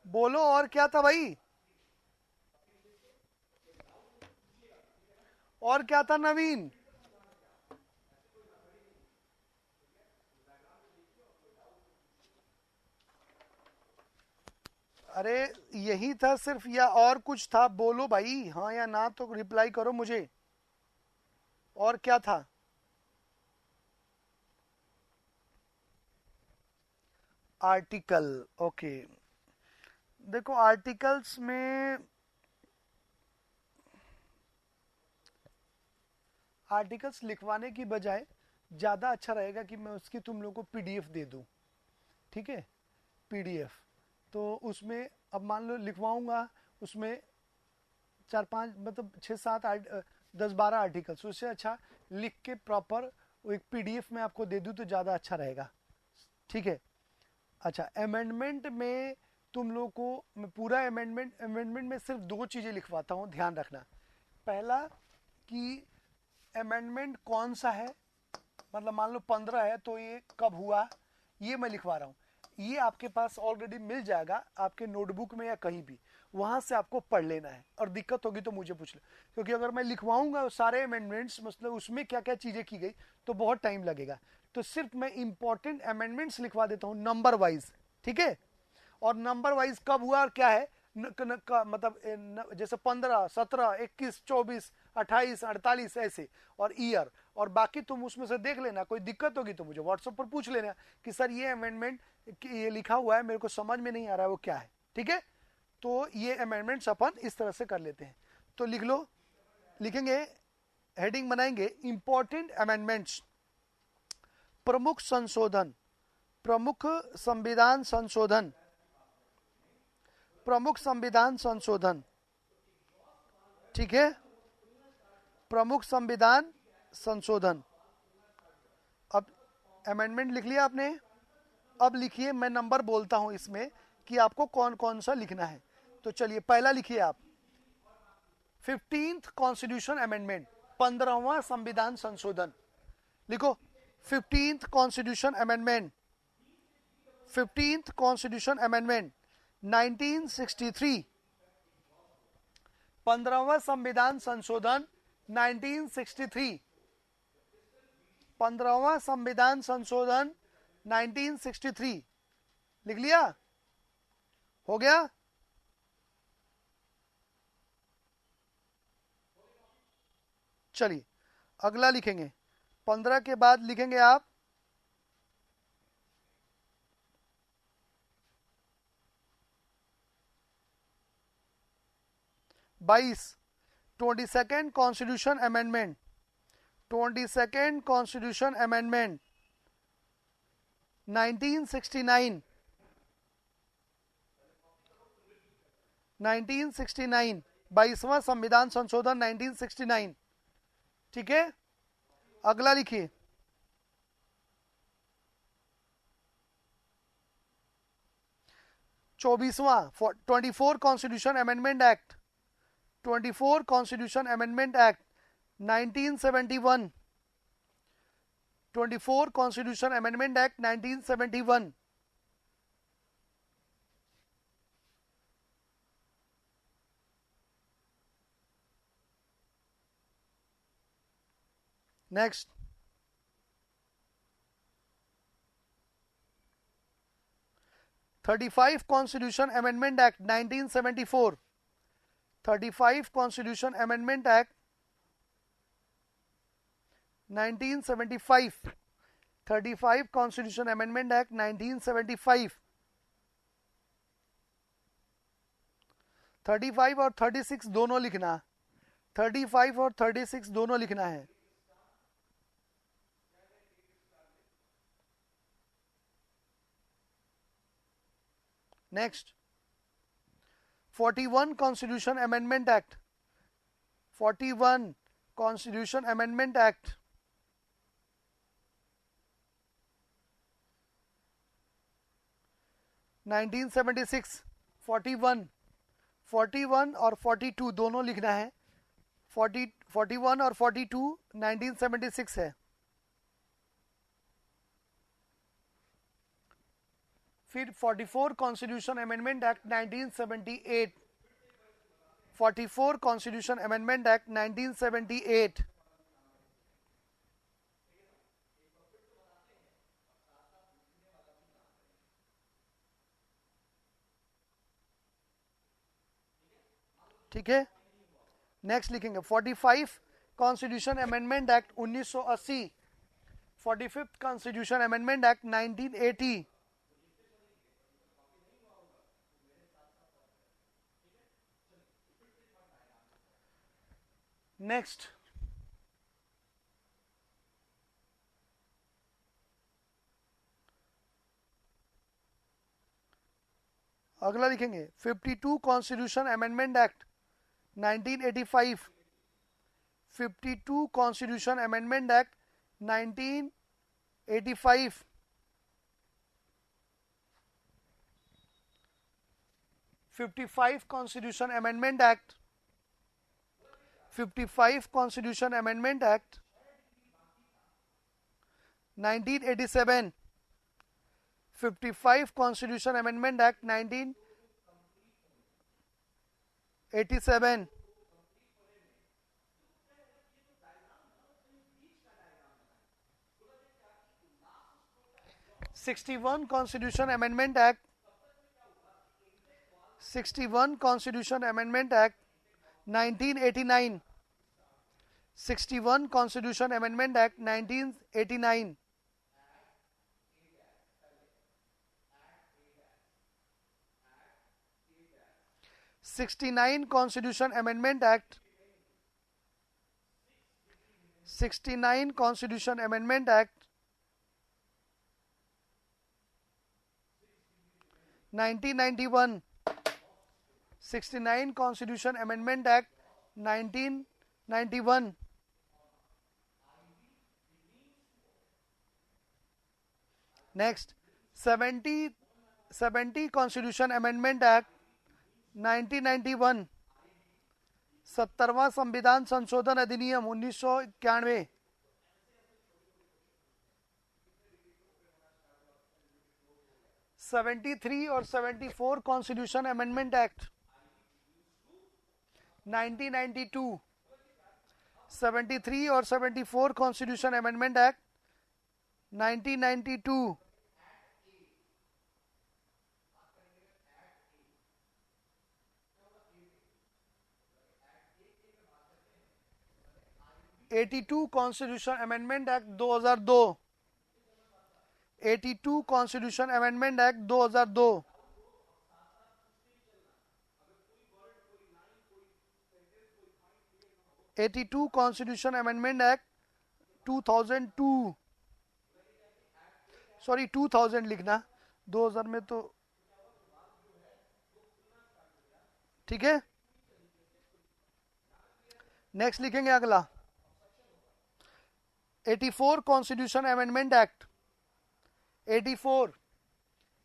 बोलो, और क्या था भाई? और क्या था नवीन? अरे यही था सिर्फ, या और कुछ था? बोलो भाई, हाँ या ना तो रिप्लाई करो मुझे। और क्या था? Article, okay. देखो आर्टिकल्स में, आर्टिकल्स लिखवाने की बजाय ज़्यादा अच्छा रहेगा कि मैं उसकी तुम लोगों को पीडीएफ दे दूं। ठीक है, पीडीएफ। तो उसमें अब मान लो लिखवाऊंगा, उसमें 4-5 मतलब 6-7 10-12 आर्टिकल्स, उससे अच्छा लिख के प्रॉपर वो एक पीडीएफ में आपको दे दूं तो ज़्यादा अच्छा रहेगा। ठीक है, अच्छा। अमेंडमेंट में तुम लोग को मैं पूरा अमेंडमेंट में सिर्फ 2 चीज़ें लिखवाता हूँ, ध्यान रखना। पहला कि अमेंडमेंट कौन सा है, मतलब मान लो 15 है तो ये कब हुआ, ये मैं लिखवा रहा हूँ। ये आपके पास ऑलरेडी मिल जाएगा आपके नोटबुक में या कहीं भी, वहां से आपको पढ़ लेना है, और दिक्कत होगी तो मुझे पूछ लो, क्योंकि अगर मैं लिखवाऊंगा सारे अमेंडमेंट्स, मतलब उसमें क्या क्या चीजें की गई, तो बहुत टाइम लगेगा। तो सिर्फ मैं इंपॉर्टेंट अमेंडमेंट्स लिखवा देता हूँ नंबर वाइज। ठीक है, और नंबर वाइज कब हुआ और क्या है, मतलब जैसे 15, 17, 21, 24, 28, 48 ऐसे, और ईयर। और बाकी तुम उसमें से देख लेना, कोई दिक्कत होगी तो मुझे व्हाट्सएप पर पूछ लेना कि सर ये अमेंडमेंट ये लिखा हुआ है, मेरे को समझ में नहीं आ रहा है वो क्या है। ठीक है, तो ये अमेंडमेंट्स अपन इस तरह से कर लेते हैं। तो लिख लो, लिखेंगे, हेडिंग बनाएंगे इंपॉर्टेंट अमेंडमेंट्स, प्रमुख संशोधन, प्रमुख संविधान संशोधन, प्रमुख संविधान संशोधन। ठीक है, प्रमुख संविधान संशोधन। अब अमेंडमेंट लिख लिया आपने, अब लिखिए, मैं नंबर बोलता हूं इसमें कि आपको कौन कौन सा लिखना है। तो चलिए पहला लिखिए आप, 15th कॉन्स्टिट्यूशन अमेंडमेंट, 15वां संविधान संशोधन। लिखो 15th constitution amendment, 15th constitution amendment 1963, 15वां संविधान संशोधन 1963, 15वां संविधान संशोधन 1963। लिख लिया? हो गया? चलिए अगला लिखेंगे, 15 के बाद लिखेंगे आप 22, 22nd constitution amendment, 22nd constitution amendment 1969, 1969, 22वां संविधान संशोधन 1969। ठीक है, अगला लिखिए, 24वां 24 constitution amendment act, 24 constitution amendment act 1971, 24 constitution amendment act 1971। Next, 35 constitution amendment act 1974, 35 constitution amendment act 1975, 35 constitution amendment act 1975, 35 और 36 दोनों लिखना, 35 और 36 दोनों लिखना है। Next 41 constitution amendment act, 41 constitution amendment act 1976, 41, 41 और 42 दोनों लिखना है। 41 और 42 1976 है। फिर 44 constitution amendment act 1978, 44 constitution amendment act 1978, ठीक है। नेक्स्ट लिखेंगे 45 constitution amendment act 1980, 45th constitution amendment act 1980, next अगला लिखेंगे 52 constitution amendment act 1985, 52 constitution amendment act 1985, 55 constitution amendment act, 55 constitution amendment act 1987, 55 constitution amendment act 1987, 61 constitution amendment act, 61 constitution amendment act 1989, 61 constitution amendment act 1989, 69 constitution amendment act, 69 constitution amendment act 1991, 69 constitution amendment act 1991, next 70 constitution amendment act 1991, 70वां संविधान संशोधन अधिनियम 1991, seventy three और 74 constitution amendment act 1992, 73 और 74 constitution amendment act 1992, 82 constitution amendment act 2002, 82 constitution amendment act 2002, 82 constitution amendment act 2002, sorry 2000 लिखना, 2000 में तो ठीक है। नेक्स्ट लिखेंगे अगला 84 constitution amendment act, 84,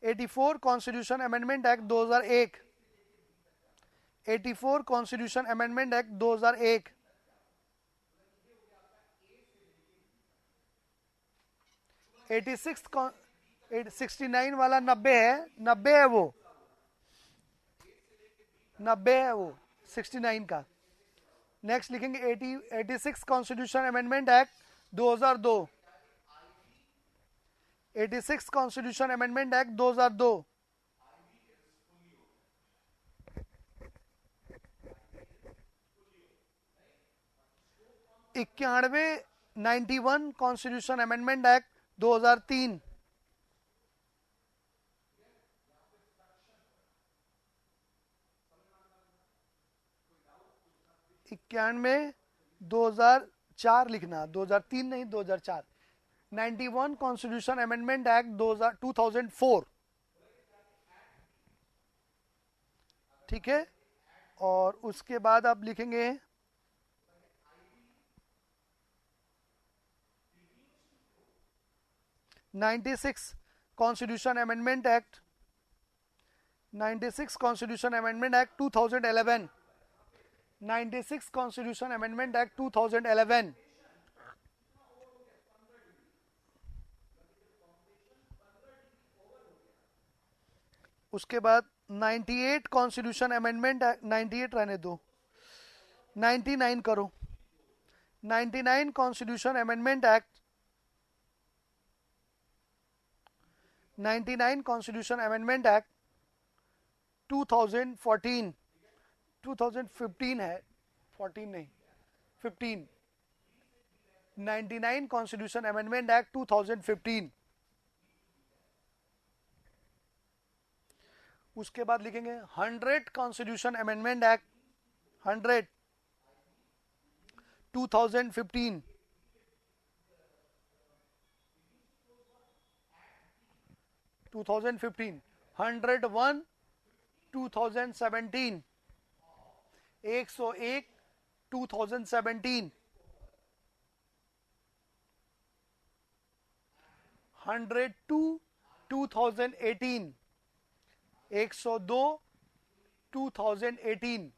84 constitution amendment act 2001, 84 constitution amendment act 2001, 86 69 वाला 90 है, 90 है वो, 90 है वो 69 का। नेक्स्ट लिखेंगे 86 constitution amendment act 2002, 86 constitution amendment act 2002, 91 constitution amendment act 2003, 91 91, 2004 लिखना, 2003 नहीं, 2004। 91 कॉन्स्टिट्यूशन अमेंडमेंट एक्ट 2004, ठीक है। और उसके बाद आप लिखेंगे 96 constitution amendment act, 96 constitution amendment act 2011, 96 constitution amendment act 2011। उसके बाद 98 कॉन्स्टिट्यूशन अमेंडमेंट एक्ट, 98 रहने दो, 99 करो। 99 constitution amendment act, 99 constitution amendment act 2014, 2015 है, 14 नहीं, 15। 99 कॉन्स्टिट्यूशन अमेंडमेंट एक्ट 2015। उसके बाद लिखेंगे 100 कॉन्स्टिट्यूशन अमेंडमेंट एक्ट, 100 2015। 2015, 101 2017, 101 2017, 102 2018, 102 2018,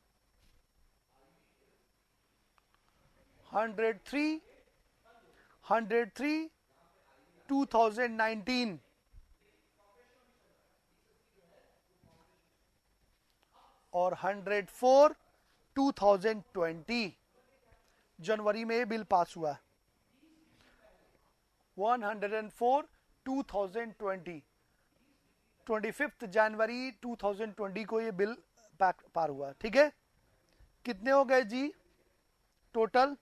103 2019, और 104 2020। जनवरी में ये बिल पास हुआ। 104 2020, 25 जनवरी 2020 को ये बिल पार हुआ, ठीक है। कितने हो गए जी टोटल?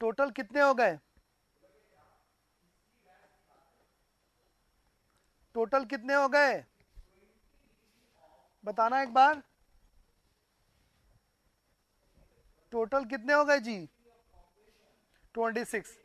टोटल कितने हो गए? टोटल कितने हो गए बताना एक बार। टोटल कितने हो गए जी? 26।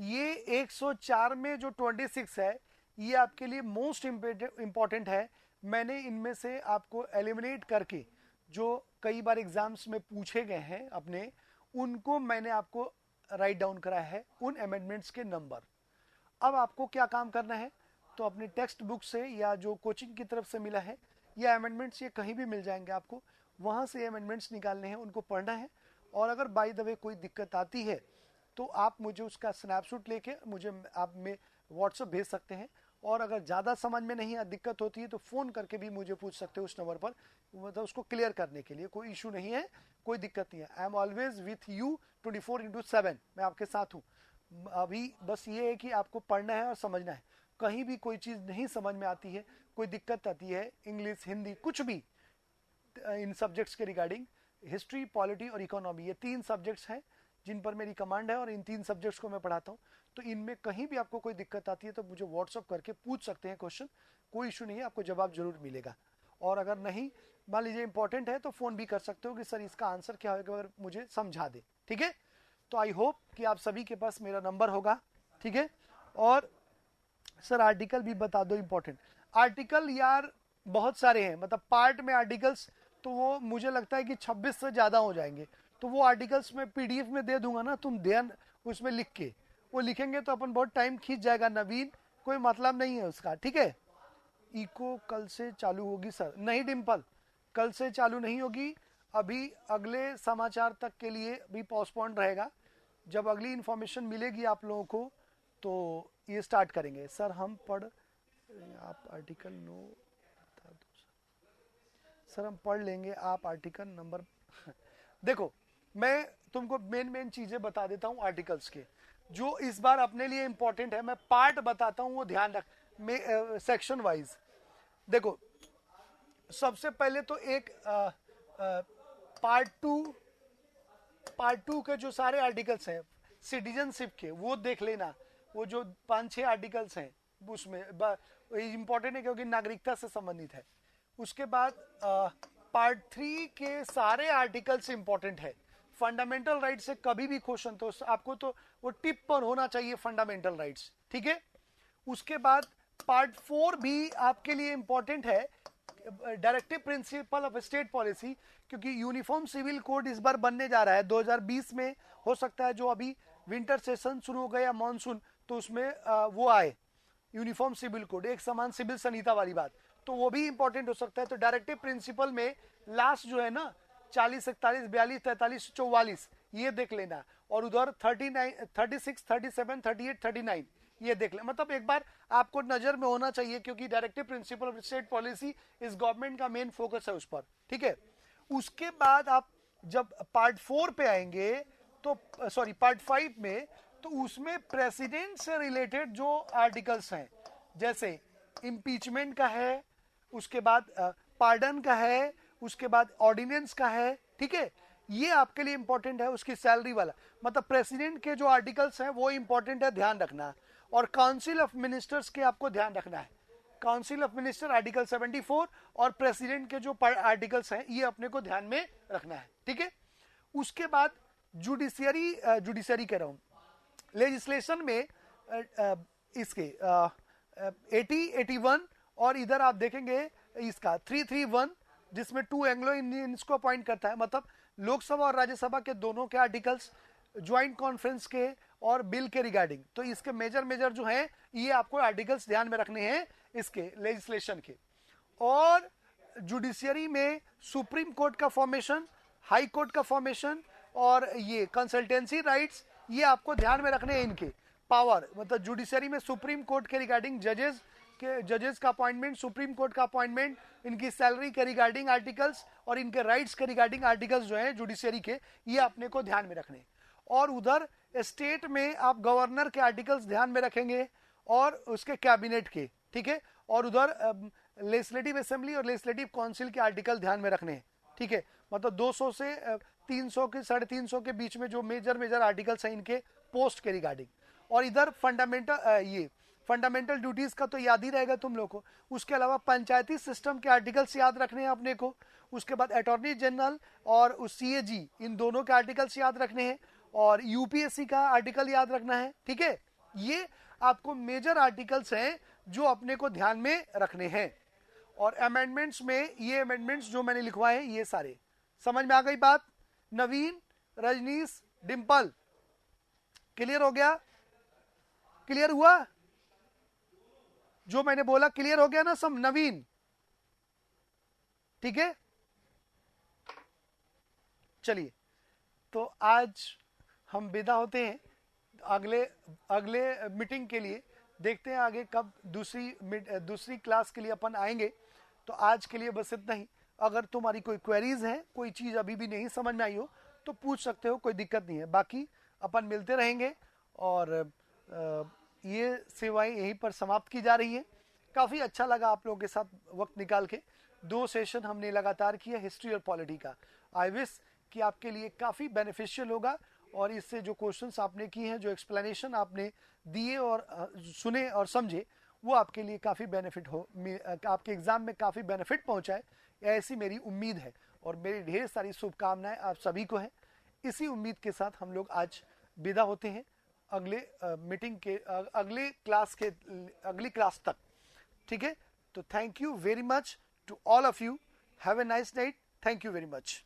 ये 104 में जो 26 है ये आपके लिए मोस्ट इंपॉर्टेंट है। मैंने इनमें से आपको एलिमिनेट करके जो कई बार एग्जाम्स में पूछे गए हैं अपने, उनको मैंने आपको राइट डाउन करा है, उन अमेंडमेंट्स के नंबर। अब आपको क्या काम करना है, तो अपने टेक्स्ट बुक से या जो कोचिंग की तरफ से मिला है, ये अमेंडमेंट्स ये कहीं भी मिल जाएंगे आपको, वहाँ से अमेंडमेंट्स निकालने हैं, उनको पढ़ना है। और अगर बाय द वे कोई दिक्कत आती है तो आप मुझे उसका स्नैपशॉट लेके मुझे आप में व्हाट्सएप भेज सकते हैं। और अगर ज़्यादा समझ में नहीं दिक्कत होती है तो फ़ोन करके भी मुझे पूछ सकते हो उस नंबर पर, मतलब उसको क्लियर करने के लिए कोई इशू नहीं है, कोई दिक्कत नहीं है। I am always with you 24/7, मैं आपके साथ हूँ। अभी बस ये है कि आपको पढ़ना है और समझना है। कहीं भी कोई चीज़ नहीं समझ में आती है, कोई दिक्कत आती है, इंग्लिश हिंदी कुछ भी इन सब्जेक्ट्स के रिगार्डिंग, हिस्ट्री पॉलिटी और इकोनॉमी, ये 3 सब्जेक्ट्स हैं जिन पर मेरी कमांड है और इन 3 सब्जेक्ट्स को मैं पढ़ाता हूँ। तो इनमें कहीं भी आपको कोई दिक्कत आती है तो मुझे व्हाट्सअप करके पूछ सकते हैं क्वेश्चन, कोई इशू नहीं है, आपको जवाब जरूर मिलेगा। और अगर नहीं मान लीजिए इंपॉर्टेंट है तो फ़ोन भी कर सकते हो कि सर इसका आंसर क्या होगा, अगर मुझे समझा दे, ठीक है। तो आई होप कि आप सभी के पास मेरा नंबर होगा, ठीक है। और सर आर्टिकल भी बता दो, इंपॉर्टेंट आर्टिकल यार बहुत सारे हैं, मतलब पार्ट में आर्टिकल्स तो वो मुझे लगता है कि 26 से ज़्यादा हो जाएंगे। तो वो आर्टिकल्स मैं पीडीएफ में दे दूंगा ना, तुम ध्यान उसमें लिख के वो लिखेंगे तो अपन बहुत टाइम खींच जाएगा नवीन, कोई मतलब नहीं है उसका, ठीक है। इको कल से चालू होगी सर? नहीं डिम्पल, कल से चालू नहीं होगी, अभी अगले समाचार तक के लिए भी पोस्टपोन रहेगा। जब अगली इंफॉर्मेशन मिलेगी आप लोगों को तो ये स्टार्ट करेंगे। सर हम पढ़, आप आर्टिकल नो बता दो सर, हम पढ़ लेंगे, आप आर्टिकल नंबर देखो मैं तुमको मेन चीजें बता देता हूँ आर्टिकल्स के, जो इस बार अपने लिए इंपॉर्टेंट है। मैं पार्ट बताता हूँ, वो ध्यान रख सेक्शन वाइज। देखो सबसे पहले तो एक पार्ट टू के जो सारे आर्टिकल्स हैं सिटीजनशिप के, वो देख लेना। वो जो 5-6 आर्टिकल्स हैं उसमें इंपॉर्टेंट है क्योंकि नागरिकता से संबंधित है। उसके बाद पार्ट 3 के सारे आर्टिकल्स इंपॉर्टेंट है। फंडामेंटल राइट से कभी भी क्वेश्चन तो आपको तो वो टिप पर होना चाहिए फंडामेंटल राइट्स, ठीक है। उसके बाद पार्ट 4 भी आपके लिए इंपॉर्टेंट है, directive principle of state policy, क्योंकि यूनिफॉर्म सिविल कोड इस बार बनने जा रहा है 2020 में। हो सकता है जो अभी विंटर सेशन शुरू हो गया मानसून, तो उसमें वो आए यूनिफॉर्म सिविल कोड, एक समान सिविल संहिता वाली बात, तो वो भी इंपॉर्टेंट हो सकता है। तो डायरेक्टिव प्रिंसिपल में लास्ट जो है ना 40, 41, 42, 43, 44 ये देख लेना, और उधर 39, 36, 37, 38, 39 ये देख ले। मतलब एक बार आपको नजर में होना चाहिए, क्योंकि directive principle of state policy इस गवर्नमेंट का मेन फोकस है उस पर, ठीक है। उसके बाद आप जब पार्ट 4 पे आएंगे तो सॉरी पार्ट 5 में, तो उसमें प्रेसिडेंट से रिलेटेड जो आर्टिकल्स हैं, जैसे इम्पीचमेंट का है, उसके बाद पार्डन का है, उसके बाद ऑर्डिनेंस का है, ठीक है, ये आपके लिए इंपॉर्टेंट है। उसकी सैलरी वाला, मतलब प्रेसिडेंट के जो आर्टिकल्स हैं वो इंपॉर्टेंट है, ध्यान रखना। और काउंसिल ऑफ मिनिस्टर्स के आपको ध्यान रखना है, काउंसिल ऑफ मिनिस्टर आर्टिकल 74 और प्रेसिडेंट के जो आर्टिकल्स हैं ये अपने को ध्यान में रखना है, ठीक है। उसके बाद जुडिशरी कह रहा हूं, लेजिस्लेशन में इसके 80, 81 और इधर आप देखेंगे इसका 331, जिसमें 2 एंग्लो इंडियंस को अपॉइंट करता है, मतलब लोकसभा और राज्यसभा के दोनों के आर्टिकल्स, ज्वाइंट कॉन्फ्रेंस के और बिल के रिगार्डिंग। तो इसके मेजर जो है ये आपको आर्टिकल्स ध्यान में रखने हैं इसके लेजिस्लेशन के। और जुडिशियरी में सुप्रीम कोर्ट का फॉर्मेशन, हाई कोर्ट का फॉर्मेशन और ये कंसल्टेंसी राइट्स, ये आपको ध्यान में रखने हैं इनके पावर। मतलब जुडिशियरी में सुप्रीम कोर्ट के रिगार्डिंग जजेस का अपॉइंटमेंट, सुप्रीम कोर्ट का अपॉइंटमेंट, इनकी सैलरी के रिगार्डिंग आर्टिकल्स और इनके राइट्स के रिगार्डिंग आर्टिकल्स जो है जुडिशियरी के, ये अपने को ध्यान में रखने। और उधर स्टेट में आप गवर्नर के आर्टिकल्स ध्यान में रखेंगे और उसके कैबिनेट के, ठीक है। और उधर लेजिस्लेटिव असेंबली और लेजिस्लेटिव काउंसिल के आर्टिकल ध्यान में रखने हैं, ठीक है। मतलब 200 से 300 के 350 के बीच में जो मेजर आर्टिकल्स हैं इनके पोस्ट के रिगार्डिंग। और इधर फंडामेंटल ड्यूटीज का तो याद ही रहेगा तुम लोग को। उसके अलावा पंचायती सिस्टम के आर्टिकल्स याद रखने हैं अपने को। उसके बाद अटॉर्नी जनरल और CAG, इन दोनों के आर्टिकल्स याद रखने हैं, और यूपीएससी का आर्टिकल याद रखना है, ठीक है। ये आपको मेजर आर्टिकल्स हैं जो अपने को ध्यान में रखने हैं। और अमेंडमेंट्स में ये अमेंडमेंट्स जो मैंने लिखवाए हैं ये सारे, समझ में आ गई बात? नवीन, रजनीश, डिंपल, क्लियर हो गया? क्लियर हुआ जो मैंने बोला? क्लियर हो गया ना सब? नवीन, ठीक है। चलिए, तो आज हम विदा होते हैं अगले मीटिंग के लिए। देखते हैं आगे कब दूसरी क्लास के लिए अपन आएंगे। तो आज के लिए बस इतना ही। अगर तुम्हारी कोई क्वेरीज है, कोई चीज अभी भी नहीं समझ में आई हो तो पूछ सकते हो, कोई दिक्कत नहीं है। बाकी अपन मिलते रहेंगे और ये सेवाएं यहीं पर समाप्त की जा रही है। काफी अच्छा लगा आप लोगों के साथ वक्त निकाल के। 2 सेशन हमने लगातार किया हिस्ट्री और पॉलिटी का। आई विश कि आपके लिए काफी बेनिफिशियल होगा, और इससे जो क्वेश्चंस आपने किए हैं, जो एक्सप्लेनेशन आपने दिए और सुने और समझे, वो आपके लिए काफी बेनिफिट हो, आपके एग्जाम में काफी बेनिफिट पहुंचाए, ऐसी मेरी उम्मीद है। और मेरी ढेर सारी शुभकामनाएं आप सभी को हैं। इसी उम्मीद के साथ हम लोग आज विदा होते हैं अगले मीटिंग के अगली क्लास तक, ठीक है। तो thank you very much to all of you. Have a nice night. Thank you very much.